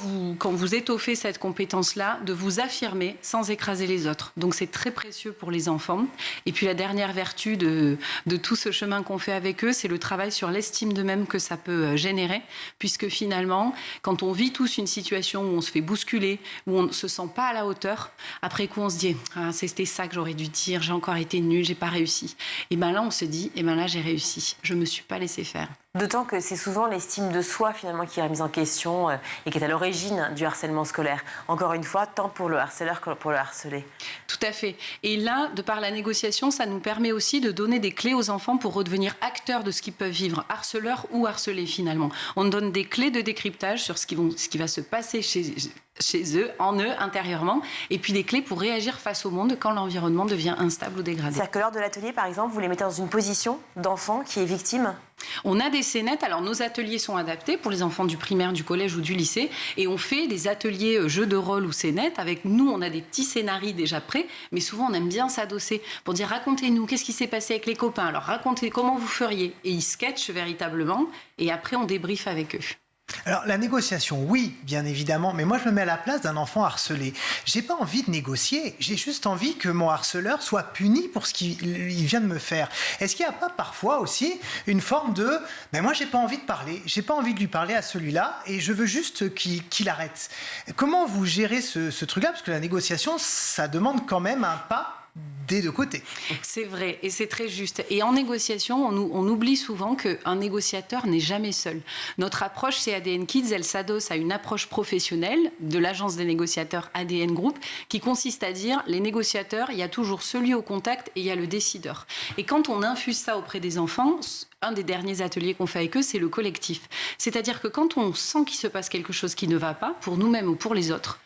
vous étoffez cette compétence-là, de vous affirmer sans écraser les autres. Donc c'est très précieux pour les enfants. Et puis la dernière vertu de tout ce chemin qu'on fait avec eux, c'est le travail sur l'estime d'eux-mêmes que ça peut générer, puisque finalement, quand on vit tous une situation où on se fait bousculer, où on ne se sent pas à la hauteur, après coup on se dit « Ah, c'était ça que j'aurais dû dire, j'ai encore été nulle, j'ai pas réussi ». Et bien là, on se dit « Eh bien là, j'ai réussi, je me suis pas laissé faire ». D'autant que c'est souvent l'estime de soi finalement qui est remise en question et qui est à l'origine du harcèlement scolaire. Encore une fois, tant pour le harceleur que pour le harcelé. Tout à fait. Et là, de par la négociation, ça nous permet aussi de donner des clés aux enfants pour redevenir acteurs de ce qu'ils peuvent vivre, harceleurs ou harcelés finalement. On donne des clés de décryptage sur ce qui va se passer chez eux, en eux, intérieurement, et puis des clés pour réagir face au monde quand l'environnement devient instable ou dégradé. C'est-à-dire que lors de l'atelier, par exemple, vous les mettez dans une position d'enfant qui est victime ? On a des scénettes, alors nos ateliers sont adaptés pour les enfants du primaire, du collège ou du lycée, et on fait des ateliers jeux de rôle ou scénettes. Avec nous, on a des petits scénarios déjà prêts, mais souvent on aime bien s'adosser pour dire racontez-nous, qu'est-ce qui s'est passé avec les copains, alors racontez comment vous feriez. Et ils sketchent véritablement, et après on débriefe avec eux. Alors la négociation, oui, bien évidemment, mais moi je me mets à la place d'un enfant harcelé. J'ai pas envie de négocier, j'ai juste envie que mon harceleur soit puni pour ce qu'il vient de me faire. Est-ce qu'il n'y a pas parfois aussi une forme de moi j'ai pas envie de parler, j'ai pas envie de lui parler à celui-là et je veux juste qu'il arrête. Comment vous gérez ce truc-là? Parce que la négociation, ça demande quand même un pas des deux côtés. C'est vrai, et c'est très juste. Et en négociation, on oublie souvent qu'un négociateur n'est jamais seul. Notre approche chez ADN Kids, elle s'adosse à une approche professionnelle de l'agence des négociateurs ADN Group, qui consiste à dire, les négociateurs, il y a toujours celui au contact et il y a le décideur. Et quand on infuse ça auprès des enfants, un des derniers ateliers qu'on fait avec eux, c'est le collectif. C'est-à-dire que quand on sent qu'il se passe quelque chose qui ne va pas, pour nous-mêmes ou pour les autres,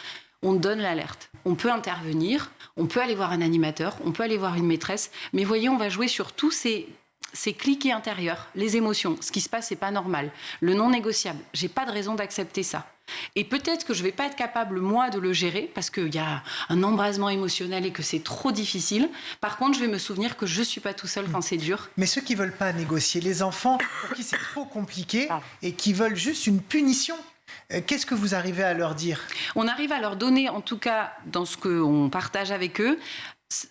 on donne l'alerte. On peut intervenir, on peut aller voir un animateur, on peut aller voir une maîtresse, mais voyez, on va jouer sur tous ces cliquets intérieurs, les émotions. Ce qui se passe, c'est pas normal. Le non négociable, j'ai pas de raison d'accepter ça. Et peut-être que je vais pas être capable, moi, de le gérer, parce qu'il y a un embrasement émotionnel et que c'est trop difficile. Par contre, je vais me souvenir que je suis pas tout seul quand c'est dur. Mais ceux qui veulent pas négocier, les enfants pour qui c'est trop compliqué et qui veulent juste une punition, qu'est-ce que vous arrivez à leur dire? On arrive à leur donner, en tout cas dans ce qu'on partage avec eux,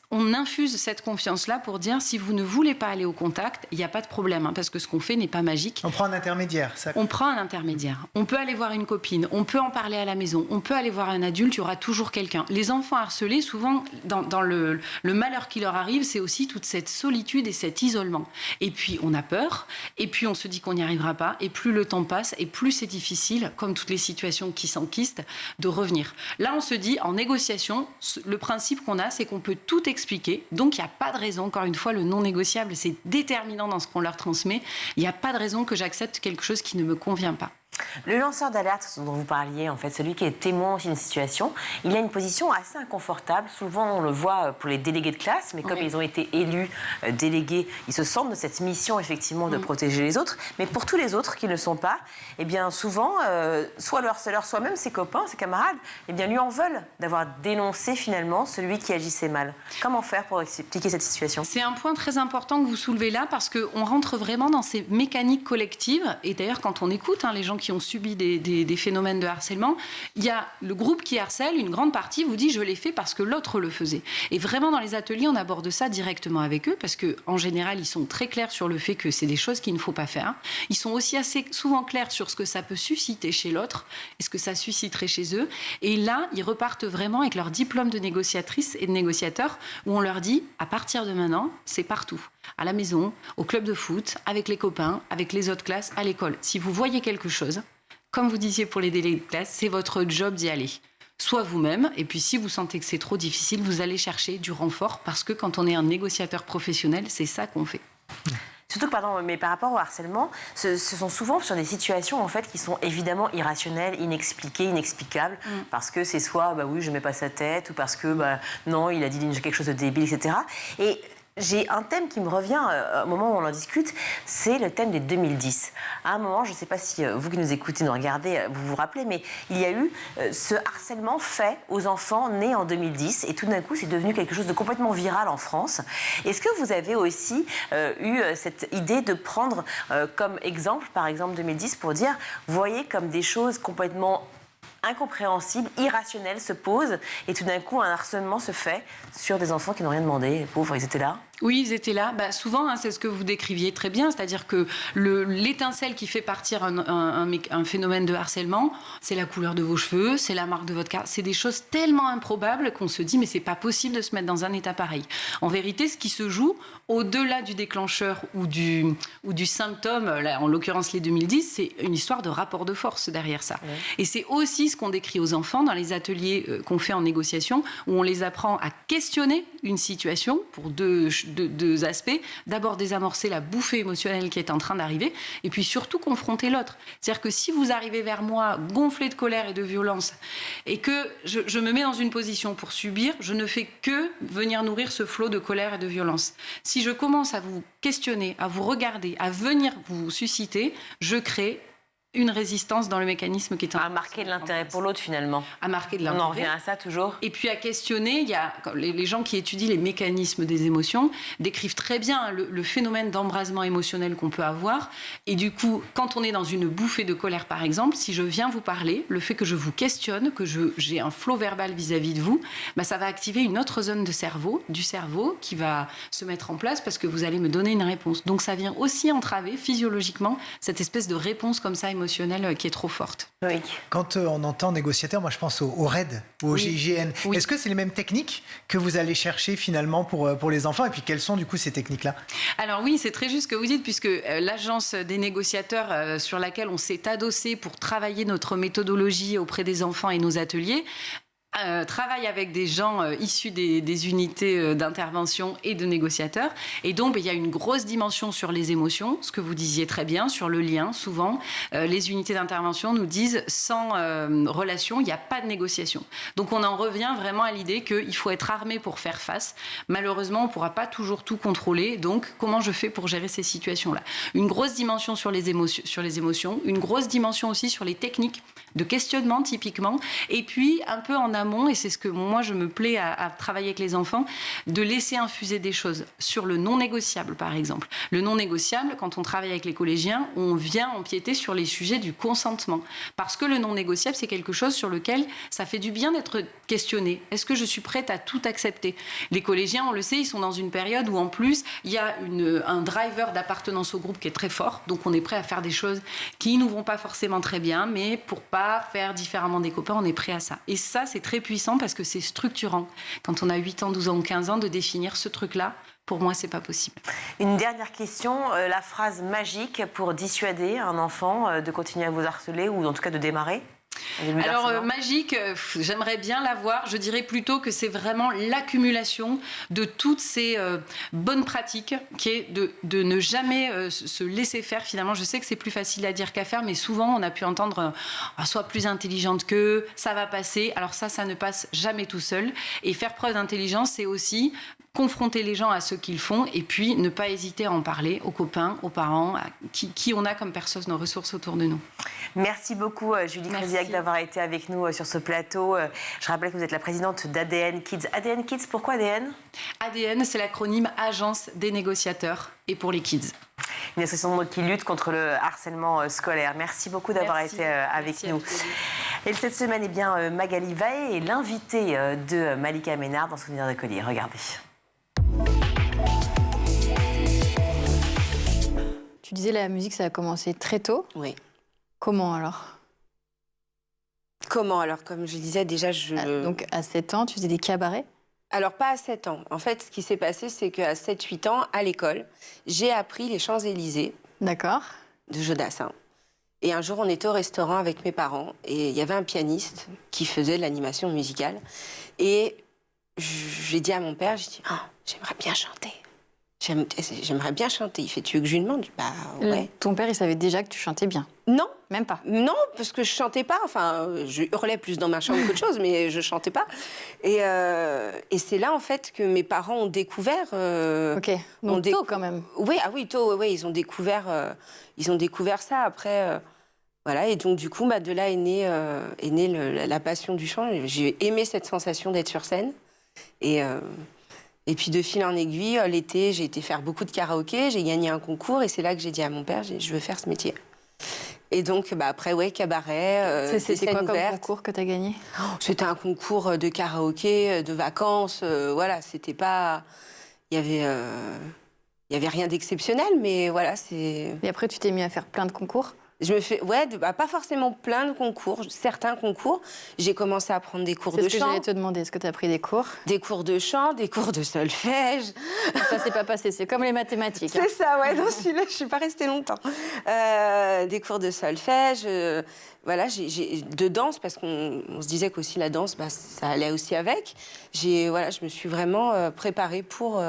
on infuse cette confiance-là pour dire si vous ne voulez pas aller au contact, il n'y a pas de problème, parce que ce qu'on fait n'est pas magique. On prend un intermédiaire. On prend un intermédiaire. On peut aller voir une copine, on peut en parler à la maison, on peut aller voir un adulte, il y aura toujours quelqu'un. Les enfants harcelés, souvent, dans le malheur qui leur arrive, c'est aussi toute cette solitude et cet isolement. Et puis on a peur, et puis on se dit qu'on n'y arrivera pas, et plus le temps passe, et plus c'est difficile, comme toutes les situations qui s'enquistent, de revenir. Là, on se dit, en négociation, le principe qu'on a, c'est qu'on peut tout expliquer. Donc, il n'y a pas de raison, encore une fois, le non négociable, c'est déterminant dans ce qu'on leur transmet. Il n'y a pas de raison que j'accepte quelque chose qui ne me convient pas. Le lanceur d'alerte dont vous parliez, en fait, celui qui est témoin d'une situation, il a une position assez inconfortable. Souvent, on le voit pour les délégués de classe, mais comme ils ont été élus délégués, ils se sentent de cette mission, effectivement, de protéger les autres. Mais pour tous les autres qui ne le sont pas, eh bien, souvent, soit le harceleur, soit même ses copains, ses camarades, eh bien, lui en veulent d'avoir dénoncé, finalement, celui qui agissait mal. Comment faire pour expliquer cette situation? C'est un point très important que vous soulevez là, parce qu'on rentre vraiment dans ces mécaniques collectives. Et d'ailleurs, quand on écoute les gens qui ont subi des phénomènes de harcèlement, il y a le groupe qui harcèle, une grande partie vous dit je l'ai fait parce que l'autre le faisait. Et vraiment dans les ateliers, on aborde ça directement avec eux parce qu'en général, ils sont très clairs sur le fait que c'est des choses qu'il ne faut pas faire. Ils sont aussi assez souvent clairs sur ce que ça peut susciter chez l'autre et ce que ça susciterait chez eux. Et là, ils repartent vraiment avec leur diplôme de négociatrice et de négociateur où on leur dit à partir de maintenant, c'est partout. À la maison, au club de foot, avec les copains, avec les autres classes, à l'école. Si vous voyez quelque chose, comme vous disiez pour les délégués de classe, c'est votre job d'y aller. Soit vous-même, et puis si vous sentez que c'est trop difficile, vous allez chercher du renfort, parce que quand on est un négociateur professionnel, c'est ça qu'on fait. Surtout que, pardon, mais par rapport au harcèlement, ce sont souvent sur des situations en fait qui sont évidemment irrationnelles, inexpliquées, inexplicables, parce que c'est soit bah oui je mets pas sa tête, ou parce que bah non il a dit quelque chose de débile, etc. Et j'ai un thème qui me revient au moment où on en discute, c'est le thème des 2010. À un moment, je ne sais pas si vous qui nous écoutez, nous regardez, vous vous rappelez, mais il y a eu ce harcèlement fait aux enfants nés en 2010 et tout d'un coup, c'est devenu quelque chose de complètement viral en France. Est-ce que vous avez aussi eu cette idée de prendre comme exemple, par exemple 2010, pour dire, voyez comme des choses complètement incompréhensible, irrationnel se pose et tout d'un coup un harcèlement se fait sur des enfants qui n'ont rien demandé, les pauvres, ils étaient là. Oui, ils étaient là. Bah, souvent, c'est ce que vous décriviez très bien, c'est-à-dire que l'étincelle qui fait partir un phénomène de harcèlement, c'est la couleur de vos cheveux, c'est la marque de votre carte. C'est des choses tellement improbables qu'on se dit mais c'est pas possible de se mettre dans un état pareil. En vérité, ce qui se joue au-delà du déclencheur ou du symptôme, là, en l'occurrence les 2010, c'est une histoire de rapport de force derrière ça. Oui. Et c'est aussi ce qu'on décrit aux enfants dans les ateliers qu'on fait en négociation, où on les apprend à questionner une situation pour deux aspects. D'abord désamorcer la bouffée émotionnelle qui est en train d'arriver et puis surtout confronter l'autre. C'est-à-dire que si vous arrivez vers moi gonflé de colère et de violence et que je me mets dans une position pour subir, je ne fais que venir nourrir ce flot de colère et de violence. Si je commence à vous questionner, à vous regarder, à venir vous susciter, je crée une résistance dans le mécanisme qui est en à marquer de l'intérêt pour l'autre finalement. À marquer de l'intérêt. On en revient à ça toujours. Et puis à questionner, il y a les gens qui étudient les mécanismes des émotions décrivent très bien le phénomène d'embrasement émotionnel qu'on peut avoir. Et du coup, quand on est dans une bouffée de colère par exemple, si je viens vous parler, le fait que je vous questionne, que j'ai un flot verbal vis-à-vis de vous, bah, ça va activer une autre zone du cerveau qui va se mettre en place parce que vous allez me donner une réponse. Donc ça vient aussi entraver physiologiquement cette espèce de réponse comme ça émotionnelle qui est trop forte. Oui. Quand on entend négociateur, moi je pense au RAID ou au GIGN. Oui. Est-ce que c'est les mêmes techniques que vous allez chercher finalement pour les enfants? Et puis quelles sont du coup ces techniques-là? Alors oui, c'est très juste ce que vous dites, puisque l'agence des négociateurs sur laquelle on s'est adossé pour travailler notre méthodologie auprès des enfants et nos ateliers, travaille avec des gens issus des unités d'intervention et de négociateurs. Et donc, il y a une grosse dimension sur les émotions, ce que vous disiez très bien, sur le lien. Souvent, les unités d'intervention nous disent sans relation, il n'y a pas de négociation. Donc, on en revient vraiment à l'idée qu'il faut être armé pour faire face. Malheureusement, on ne pourra pas toujours tout contrôler. Donc, comment je fais pour gérer ces situations-là? Une grosse dimension sur les émotions, une grosse dimension aussi sur les techniques de questionnement, typiquement. Et puis, un peu en amont, et c'est ce que moi je me plais à travailler avec les enfants, de laisser infuser des choses sur le non négociable par exemple. Le non négociable, quand on travaille avec les collégiens, on vient empiéter sur les sujets du consentement. Parce que le non négociable, c'est quelque chose sur lequel ça fait du bien d'être questionné. Est-ce que je suis prête à tout accepter? Les collégiens, on le sait, ils sont dans une période où en plus, il y a un driver d'appartenance au groupe qui est très fort. Donc on est prêt à faire des choses qui nous vont pas forcément très bien, mais pour pas faire différemment des copains, on est prêt à ça. Et ça, c'est très puissant parce que c'est structurant. Quand on a 8 ans, 12 ans ou 15 ans, de définir ce truc-là, pour moi, c'est pas possible. Une dernière question, la phrase magique pour dissuader un enfant de continuer à vous harceler ou en tout cas de démarrer? Alors, magique, j'aimerais bien l'avoir. Je dirais plutôt que c'est vraiment l'accumulation de toutes ces bonnes pratiques qui est de ne jamais se laisser faire. Finalement, je sais que c'est plus facile à dire qu'à faire, mais souvent, on a pu entendre sois plus intelligente qu'eux, ça va passer. Alors ça ne passe jamais tout seul. Et faire preuve d'intelligence, c'est aussi confronter les gens à ce qu'ils font et puis ne pas hésiter à en parler aux copains, aux parents, à qui on a comme personne nos ressources autour de nous. Merci beaucoup Julie Créziac d'avoir été avec nous sur ce plateau. Je rappelle que vous êtes la présidente d'ADN Kids. ADN Kids, pourquoi ADN? ADN, c'est l'acronyme Agence des négociateurs et pour les kids. une association qui lutte contre le harcèlement scolaire. Merci beaucoup d'avoir été avec nous. Et cette semaine, eh bien, Magali Vaé est l'invitée de Malika Ménard dans Souvenir d'écolier. Regardez. Tu disais la musique, ça a commencé très tôt. Oui. Comment alors? Comment alors? Comme je disais, déjà, Donc à 7 ans, tu faisais des cabarets? Alors, pas à 7 ans. En fait, ce qui s'est passé, c'est qu'à 7-8 ans, à l'école, j'ai appris les Champs-Élysées. D'accord. De Jodassin. Et un jour, on était au restaurant avec mes parents et il y avait un pianiste qui faisait de l'animation musicale. Et j'ai dit à mon père, j'ai dit, oh, j'aimerais bien chanter. J'aimerais bien chanter. Il fait, tu veux que je lui demande? Bah ouais. Ton père, il savait déjà que tu chantais bien? Non. Même pas? Non, parce que je chantais pas. Enfin, je hurlais plus dans ma chambre qu'autre chose, mais je chantais pas. Et c'est là, en fait, que mes parents ont découvert... Ok, donc tôt quand même. Oui, ah oui, tôt, oui, ils ont découvert ça. Après, voilà, et donc du coup, de là est née la passion du chant. J'ai aimé cette sensation d'être sur scène. Et puis de fil en aiguille, l'été, j'ai été faire beaucoup de karaoké, j'ai gagné un concours et c'est là que j'ai dit à mon père, je veux faire ce métier. Et donc après, ouais, cabaret, c'était quoi comme concours que tu as gagné? C'était un concours de karaoké, de vacances, voilà, c'était pas... Il y avait rien d'exceptionnel, mais voilà, c'est... Et après, tu t'es mis à faire plein de concours? Je me fais, pas forcément plein de concours, certains concours. J'ai commencé à prendre des cours de chant. C'est ce que j'allais te demander, est-ce que tu as pris des cours? Des cours de chant, des cours de solfège. Ça s'est pas passé, c'est comme les mathématiques. C'est ça, ouais, non, celui-là, je suis pas restée longtemps. Des cours de solfège, voilà, de danse, parce qu'on se disait qu'aussi la danse, ça allait aussi avec. Je me suis vraiment préparée pour...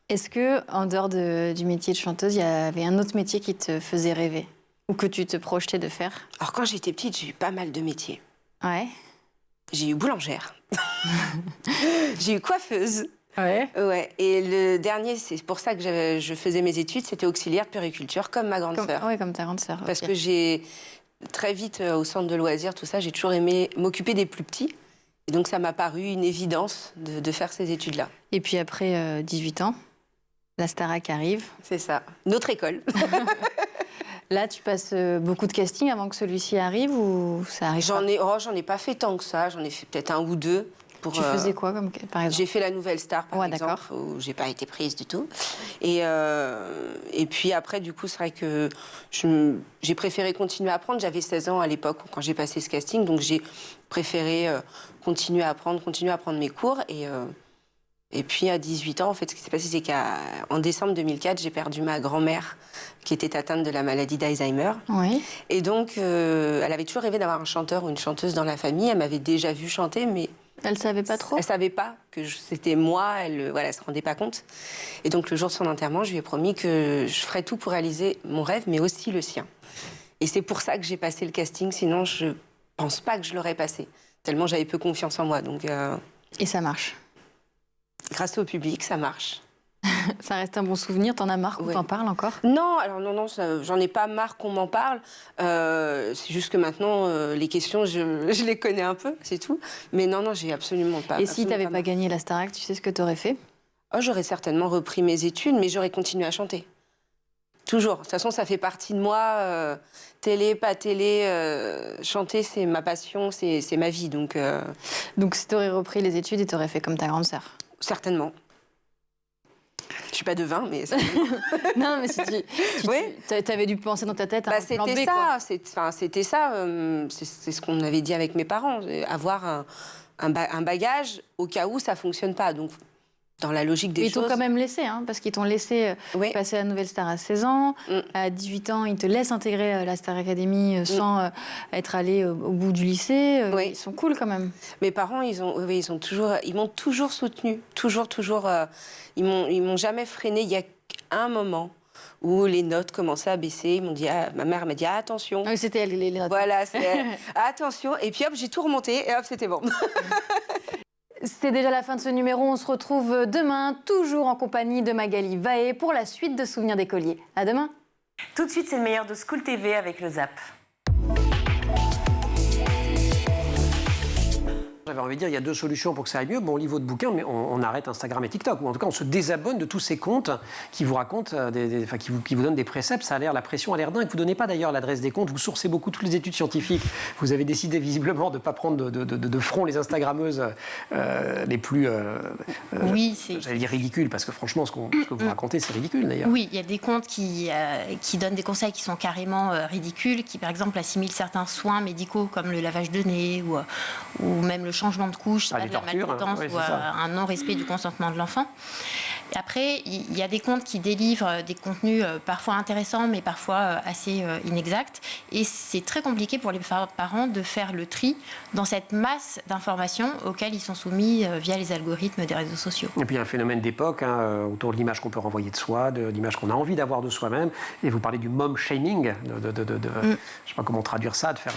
Est-ce que, en dehors du métier de chanteuse, il y avait un autre métier qui te faisait rêver? Ou que tu te projetais de faire? Alors, quand j'étais petite, j'ai eu pas mal de métiers. Ouais. J'ai eu boulangère. J'ai eu coiffeuse. Ouais. Ouais. Et le dernier, c'est pour ça que je faisais mes études, c'était auxiliaire de puériculture, comme ma grande sœur. Oui, comme ta grande sœur. Parce que j'ai, très vite, au centre de loisirs, tout ça, j'ai toujours aimé m'occuper des plus petits. Et donc, ça m'a paru une évidence de faire ces études-là. Et puis après 18 ans, la Starac arrive. C'est ça. Notre école. Là, tu passes beaucoup de castings avant que celui-ci arrive ou ça arrive? J'en ai pas fait tant que ça. J'en ai fait peut-être un ou deux. Tu faisais quoi, par exemple? J'ai fait la Nouvelle Star, par exemple, où j'ai pas été prise du tout. Et puis après, du coup, c'est vrai que j'ai préféré continuer à apprendre. J'avais 16 ans à l'époque quand j'ai passé ce casting, donc j'ai préféré continuer à apprendre mes cours. Et puis à 18 ans, en fait, ce qui s'est passé, c'est qu'en décembre 2004, j'ai perdu ma grand-mère qui était atteinte de la maladie d'Alzheimer. Oui. Et donc, elle avait toujours rêvé d'avoir un chanteur ou une chanteuse dans la famille. Elle m'avait déjà vu chanter, mais... Elle savait pas trop? Elle savait pas que c'était moi, elle se rendait pas compte. Et donc, le jour de son enterrement, je lui ai promis que je ferais tout pour réaliser mon rêve, mais aussi le sien. Et c'est pour ça que j'ai passé le casting, sinon je pense pas que je l'aurais passé. Tellement j'avais peu confiance en moi, donc... Et ça marche? Grâce au public, ça marche. Ça reste un bon souvenir, t'en as marre qu'on t'en parle encore? Non, alors non, j'en ai pas marre qu'on m'en parle. C'est juste que maintenant, les questions, je les connais un peu, c'est tout. Mais non, j'ai absolument pas. Et si t'avais pas gagné la Starac, tu sais ce que t'aurais fait? J'aurais certainement repris mes études, mais j'aurais continué à chanter. Toujours. De toute façon, ça fait partie de moi. Télé, pas télé, chanter, c'est ma passion, c'est ma vie. Donc si t'aurais repris les études et t'aurais fait comme ta grande sœur? Certainement. Je suis pas de vin, mais... Non, mais si tu avais dû penser dans ta tête à un plan B, c'était ça. C'est ce qu'on avait dit avec mes parents. Avoir un bagage au cas où ça fonctionne pas. Donc, dans la logique des choses... Ils t'ont quand même laissé, parce qu'ils t'ont laissé passer la Nouvelle Star à 16 ans. À 18 ans, ils te laissent intégrer la Star Academy sans être allé au bout du lycée. Ils sont cool quand même. Mes parents, ils m'ont toujours soutenue. Toujours. Ils m'ont jamais freinée. Il y a un moment où les notes commençaient à baisser. Ils m'ont dit, ma mère m'a dit, attention. Oui, c'était elle, les notes. Voilà, attention. Et puis hop, j'ai tout remonté et hop, c'était bon. C'est déjà la fin de ce numéro. On se retrouve demain, toujours en compagnie de Magali Vaé pour la suite de Souvenirs d'écolier. À demain. Tout de suite, c'est le meilleur de School TV avec le Zap. j'avais envie de dire, il y a deux solutions pour que ça aille mieux. Bon, on lit votre bouquin, mais on arrête Instagram et TikTok. Ou en tout cas, on se désabonne de tous ces comptes qui vous racontent, qui vous donnent des préceptes. Ça a l'air, la pression a l'air dingue. Vous ne donnez pas d'ailleurs l'adresse des comptes. Vous sourcez beaucoup toutes les études scientifiques. Vous avez décidé visiblement de ne pas prendre de front les Instagrammeuses les plus, j'allais dire ridicules, parce que franchement, ce que vous racontez, c'est ridicule d'ailleurs. Oui, il y a des comptes qui donnent des conseils qui sont carrément ridicules, qui par exemple assimilent certains soins médicaux comme le lavage de nez ou même le changement de couche, de la maltraitance ou un non-respect du consentement de l'enfant. Et après, il y a des comptes qui délivrent des contenus parfois intéressants, mais parfois assez inexacts. Et c'est très compliqué pour les parents de faire le tri dans cette masse d'informations auxquelles ils sont soumis via les algorithmes des réseaux sociaux. Et puis il y a un phénomène d'époque autour de l'image qu'on peut renvoyer de soi, de l'image qu'on a envie d'avoir de soi-même. Et vous parlez du mom shaming, je ne sais pas comment traduire ça, de faire...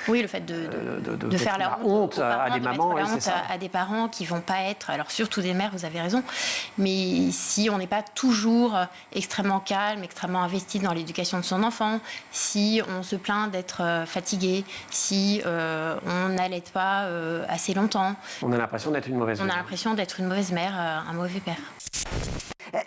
oui, le fait de faire la honte à des mamans. La honte à des parents qui ne vont pas être, alors surtout des mères, vous avez raison, mais si on n'est pas toujours extrêmement calme, extrêmement investi dans l'éducation de son enfant, si on se plaint d'être fatigué, si on n'allait pas assez longtemps. On a l'impression d'être une mauvaise mère. On a l'impression d'être une mauvaise mère, un mauvais père.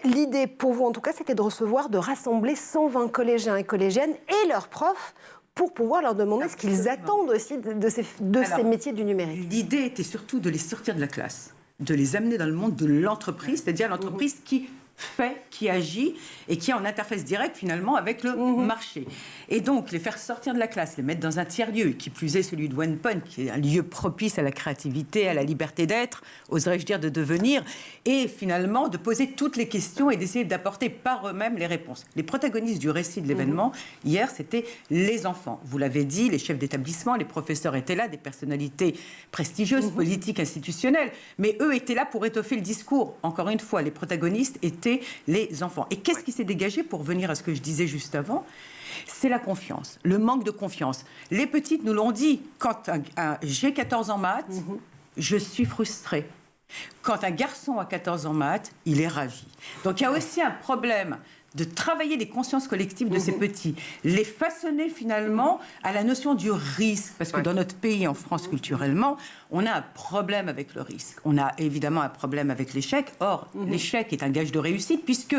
L'idée pour vous, en tout cas, c'était de rassembler 120 collégiens et collégiennes et leurs profs pour pouvoir leur demander ce qu'ils attendent aussi de ces métiers du numérique. L'idée était surtout de les sortir de la classe, de les amener dans le monde de l'entreprise, c'est-à-dire l'entreprise qui fait, qui agit et qui est en interface directe finalement avec le marché. Et donc les faire sortir de la classe, les mettre dans un tiers-lieu, qui plus est celui de OnePoint, qui est un lieu propice à la créativité, à la liberté d'être, oserais-je dire de devenir, et finalement de poser toutes les questions et d'essayer d'apporter par eux-mêmes les réponses. Les protagonistes du récit de l'événement, hier, c'était les enfants. Vous l'avez dit, les chefs d'établissement, les professeurs étaient là, des personnalités prestigieuses, politiques, institutionnelles, mais eux étaient là pour étoffer le discours. Encore une fois, les protagonistes étaient les enfants. Et qu'est-ce qui s'est dégagé, pour revenir à ce que je disais juste avant? C'est la confiance, le manque de confiance. Les petites nous l'ont dit, quand j'ai 14 ans maths, je suis frustrée. Quand un garçon a 14 ans maths, il est ravi. Donc il y a aussi un problème de travailler les consciences collectives de ces petits, les façonner finalement à la notion du risque. Parce que dans notre pays, en France, culturellement, on a un problème avec le risque. On a évidemment un problème avec l'échec. Or, l'échec est un gage de réussite, puisque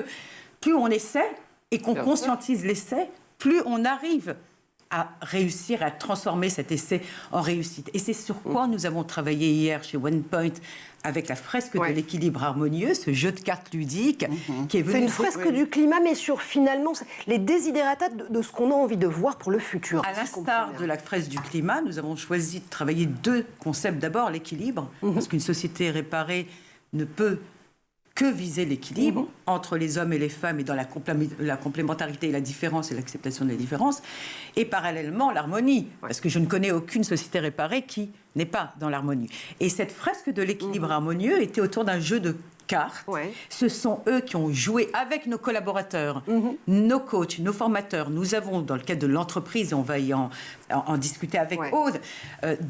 plus on essaie et qu'on conscientise l'essai, plus on arrive à réussir à transformer cet essai en réussite. Et c'est sur quoi nous avons travaillé hier chez OnePoint avec la fresque de l'équilibre harmonieux, ce jeu de cartes ludique qui est venu... C'est une fresque du climat, mais sur finalement les désidératas de ce qu'on a envie de voir pour le futur. À l'instar de la fresque du climat, nous avons choisi de travailler deux concepts. D'abord, l'équilibre, parce qu'une société réparée ne peut que viser l'équilibre entre les hommes et les femmes et dans la complémentarité et la différence et l'acceptation de la différence, et parallèlement l'harmonie, parce que je ne connais aucune société réparée qui n'est pas dans l'harmonie. Et cette fresque de l'équilibre harmonieux était autour d'un jeu de cartes. Ce sont eux qui ont joué avec nos collaborateurs, nos coachs, nos formateurs. Nous avons, dans le cadre de l'entreprise, on va y en discuter avec Aude,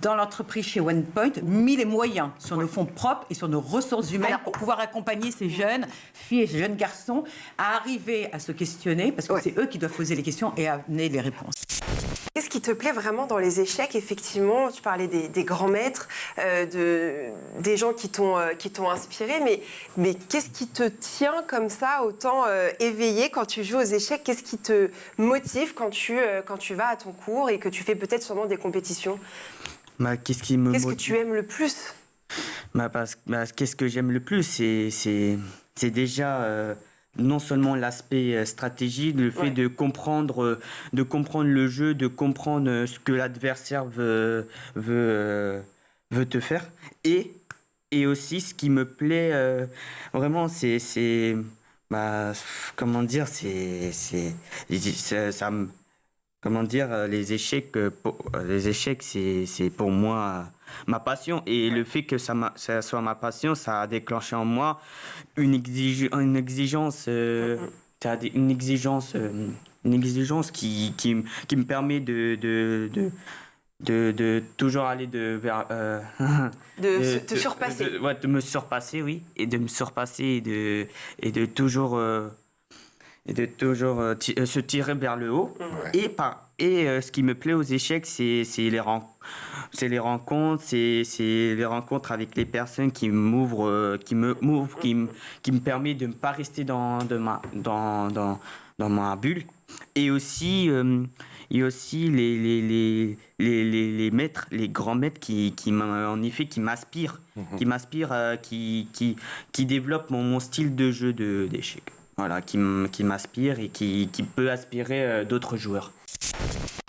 dans l'entreprise chez OnePoint, mis les moyens sur nos fonds propres et sur nos ressources humaines pour pouvoir accompagner ces jeunes filles et ces jeunes garçons à arriver à se questionner, parce que c'est eux qui doivent poser les questions et amener les réponses. Qu'est-ce qui te plaît vraiment dans les échecs? Effectivement, tu parlais des grands maîtres, des gens qui t'ont inspiré, mais qu'est-ce qui te tient comme ça autant éveillé quand tu joues aux échecs? Qu'est-ce qui te motive quand tu vas à ton cours et que tu fais peut-être sûrement des compétitions? Qu'est-ce que tu aimes le plus? Qu'est-ce que j'aime le plus, c'est déjà... non seulement l'aspect stratégie, le fait de comprendre le jeu, de comprendre ce que l'adversaire veut te faire, et aussi ce qui me plaît vraiment, c'est comment dire, les échecs, c'est pour moi ma passion, et le fait que ça soit ma passion, ça a déclenché en moi une exigence qui me permet de toujours aller vers te surpasser. De me surpasser, oui, et de me surpasser et de toujours se tirer vers le haut. Et ce qui me plaît aux échecs, c'est c'est les rencontres, c'est les rencontres avec les personnes qui m'ouvrent, qui me permet de ne pas rester dans ma bulle. Et aussi les maîtres, les grands maîtres qui m'inspirent, qui développent mon style de jeu d'échecs. Voilà, qui m'inspire et qui peut aspirer d'autres joueurs.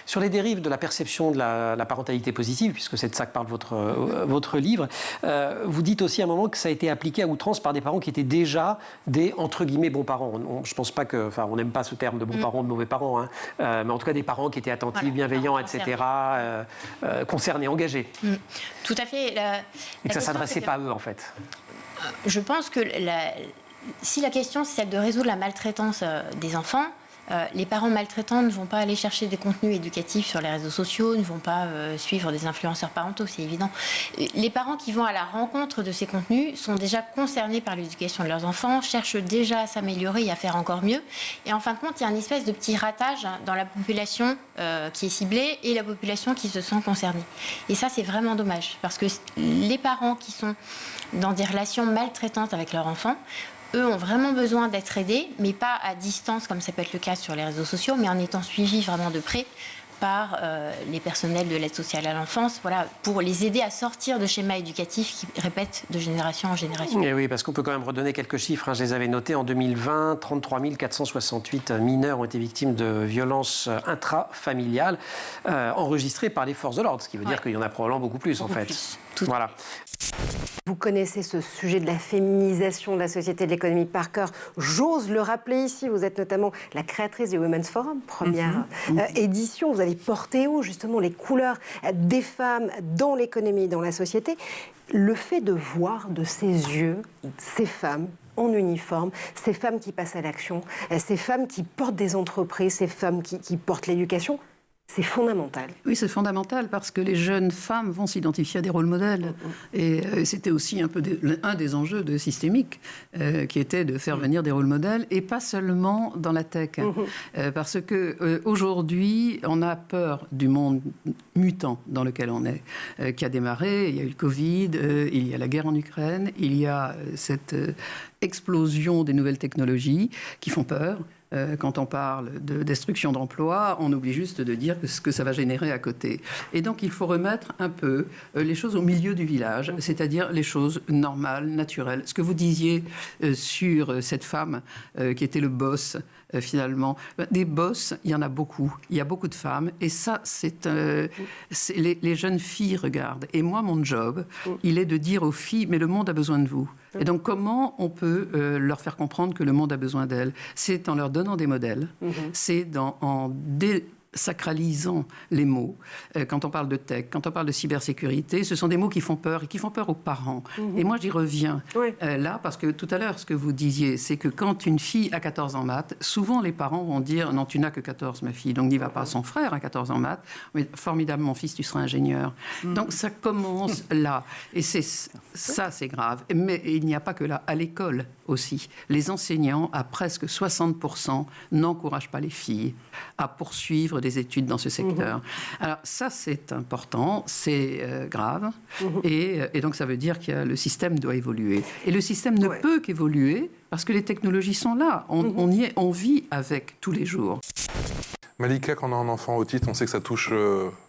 Sur les dérives de la perception de la parentalité positive, puisque c'est de ça que parle votre livre, vous dites aussi à un moment que ça a été appliqué à outrance par des parents qui étaient déjà des, entre guillemets, bons parents. Je pense pas que, enfin, on n'aime pas ce terme de bons parents, de mauvais parents, hein, mais en tout cas des parents qui étaient attentifs, bienveillants, etc., concernés, engagés. Tout à fait. Et que ça ne s'adressait pas à eux, en fait. Je pense que si la question c'est celle de résoudre la maltraitance des enfants, les parents maltraitants ne vont pas aller chercher des contenus éducatifs sur les réseaux sociaux, ne vont pas suivre des influenceurs parentaux, c'est évident. Les parents qui vont à la rencontre de ces contenus sont déjà concernés par l'éducation de leurs enfants, cherchent déjà à s'améliorer et à faire encore mieux. Et en fin de compte, il y a une espèce de petit ratage dans la population qui est ciblée et la population qui se sent concernée. Et ça, c'est vraiment dommage, parce que les parents qui sont dans des relations maltraitantes avec leurs enfants, eux ont vraiment besoin d'être aidés, mais pas à distance, comme ça peut être le cas sur les réseaux sociaux, mais en étant suivis vraiment de près par les personnels de l'aide sociale à l'enfance, voilà, pour les aider à sortir de schémas éducatifs qui répètent de génération en génération. Et oui, parce qu'on peut quand même redonner quelques chiffres, hein, je les avais notés. En 2020, 33 468 mineurs ont été victimes de violences intrafamiliales enregistrées par les forces de l'ordre, ce qui veut dire qu'il y en a probablement beaucoup plus, en fait. Voilà. Vous connaissez ce sujet de la féminisation de la société de l'économie par cœur. J'ose le rappeler ici. Vous êtes notamment la créatrice du Women's Forum, première édition. Vous avez porté haut justement les couleurs des femmes dans l'économie et dans la société. Le fait de voir de ses yeux ces femmes en uniforme, ces femmes qui passent à l'action, ces femmes qui portent des entreprises, ces femmes qui portent l'éducation, c'est fondamental. Oui, c'est fondamental parce que les jeunes femmes vont s'identifier à des rôles modèles. Et c'était aussi un peu un des enjeux de Systémique, qui était de faire venir des rôles modèles, et pas seulement dans la tech. Parce qu'aujourd'hui, on a peur du monde mutant dans lequel on est, qui a démarré. Il y a eu le Covid, il y a la guerre en Ukraine, il y a cette explosion des nouvelles technologies qui font peur. Quand on parle de destruction d'emplois, on oublie juste de dire ce que ça va générer à côté. Et donc, il faut remettre un peu les choses au milieu du village, c'est-à-dire les choses normales, naturelles. Ce que vous disiez sur cette femme qui était le boss, finalement. Des boss, il y en a beaucoup. Il y a beaucoup de femmes. Et ça, les jeunes filles regardent. Et moi, mon job, il est de dire aux filles, mais le monde a besoin de vous. Et donc, comment on peut leur faire comprendre que le monde a besoin d'elles? C'est en leur donnant des modèles, c'est en désacralisant les mots. Quand on parle de tech, quand on parle de cybersécurité, ce sont des mots qui font peur et qui font peur aux parents. Et moi, j'y reviens là, parce que tout à l'heure, ce que vous disiez, c'est que quand une fille a 14 ans en maths, souvent les parents vont dire « Non, tu n'as que 14, ma fille, donc n'y va pas. » Son frère a 14 ans en maths, mais formidable, mon fils, tu seras ingénieur. Donc ça commence là. Et ça, c'est grave. Mais il n'y a pas que là, à l'école aussi. Les enseignants, à presque 60%, n'encouragent pas les filles à poursuivre des études dans ce secteur. Alors ça, c'est important, c'est grave, et donc ça veut dire que le système doit évoluer. Et le système ne peut qu'évoluer parce que les technologies sont là. On vit avec tous les jours. Malika, quand on a un enfant autiste, on sait que ça touche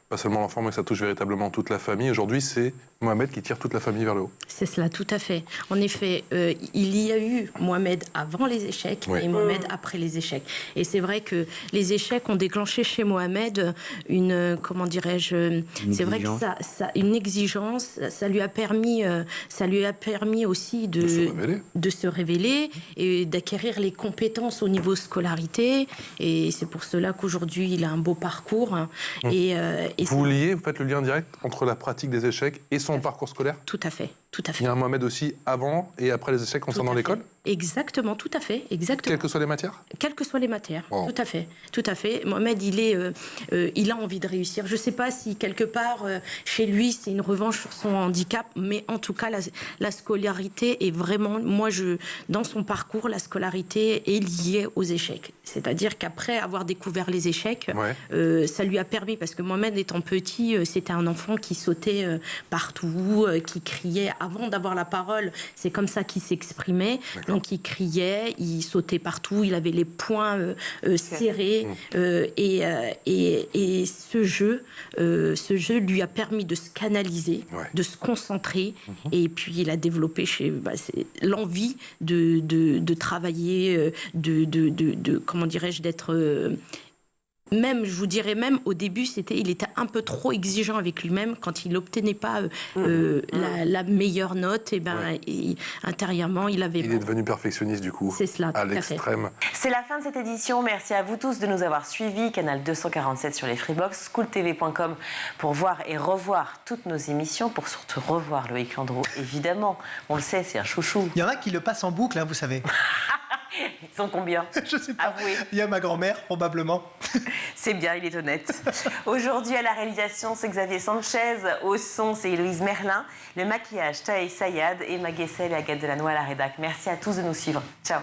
pas seulement l'enfant, mais que ça touche véritablement toute la famille. Aujourd'hui, c'est Mohamed qui tire toute la famille vers le haut. C'est cela, tout à fait. En effet, il y a eu Mohamed avant les échecs et Mohamed après les échecs. Et c'est vrai que les échecs ont déclenché chez Mohamed une, comment dirais-je, c'est vrai que une exigence. Ça lui a permis aussi de se révéler et d'acquérir les compétences au niveau scolarité. Et c'est pour cela qu'aujourd'hui, il a un beau parcours. Vous faites le lien direct entre la pratique des échecs et son parcours scolaire? Tout à fait, tout à fait. Il y a un Mohamed aussi avant et après les échecs concernant l'école? Exactement, tout à fait, exactement. Quelles que soient les matières? Quelles que soient les matières, tout à fait, tout à fait. Mohamed, il a envie de réussir. Je ne sais pas si quelque part, chez lui, c'est une revanche sur son handicap, mais en tout cas, la scolarité est vraiment... Moi, dans son parcours, la scolarité est liée aux échecs. C'est-à-dire qu'après avoir découvert les échecs, ça lui a permis, parce que Mohamed, étant petit, c'était un enfant qui sautait partout, qui criait avant d'avoir la parole. C'est comme ça qu'il s'exprimait. Donc il criait, il sautait partout, il avait les poings serrés. Et ce jeu lui a permis de se canaliser, de se concentrer. Et puis il a développé l'envie de travailler, comment dirais-je, d'être... Même, je vous dirais même, au début, il était un peu trop exigeant avec lui-même. Quand il n'obtenait pas la meilleure note, intérieurement, il avait... Il est devenu perfectionniste, du coup. C'est cela, à l'extrême. C'est la fin de cette édition. Merci à vous tous de nous avoir suivis. Canal 247 sur les Freebox, schooltv.com pour voir et revoir toutes nos émissions, pour surtout revoir Loïc Landreau, évidemment. On le sait, c'est un chouchou. Il y en a qui le passent en boucle, hein, vous savez. Ils sont combien? Je sais pas. Avouez. Il y a ma grand-mère, probablement. C'est bien, il est honnête. Aujourd'hui, à la réalisation, c'est Xavier Sanchez. Au son, c'est Héloïse Merlin. Le maquillage, Taï Sayad. Et Maguessel et Agathe Delannoy à la rédac. Merci à tous de nous suivre. Ciao.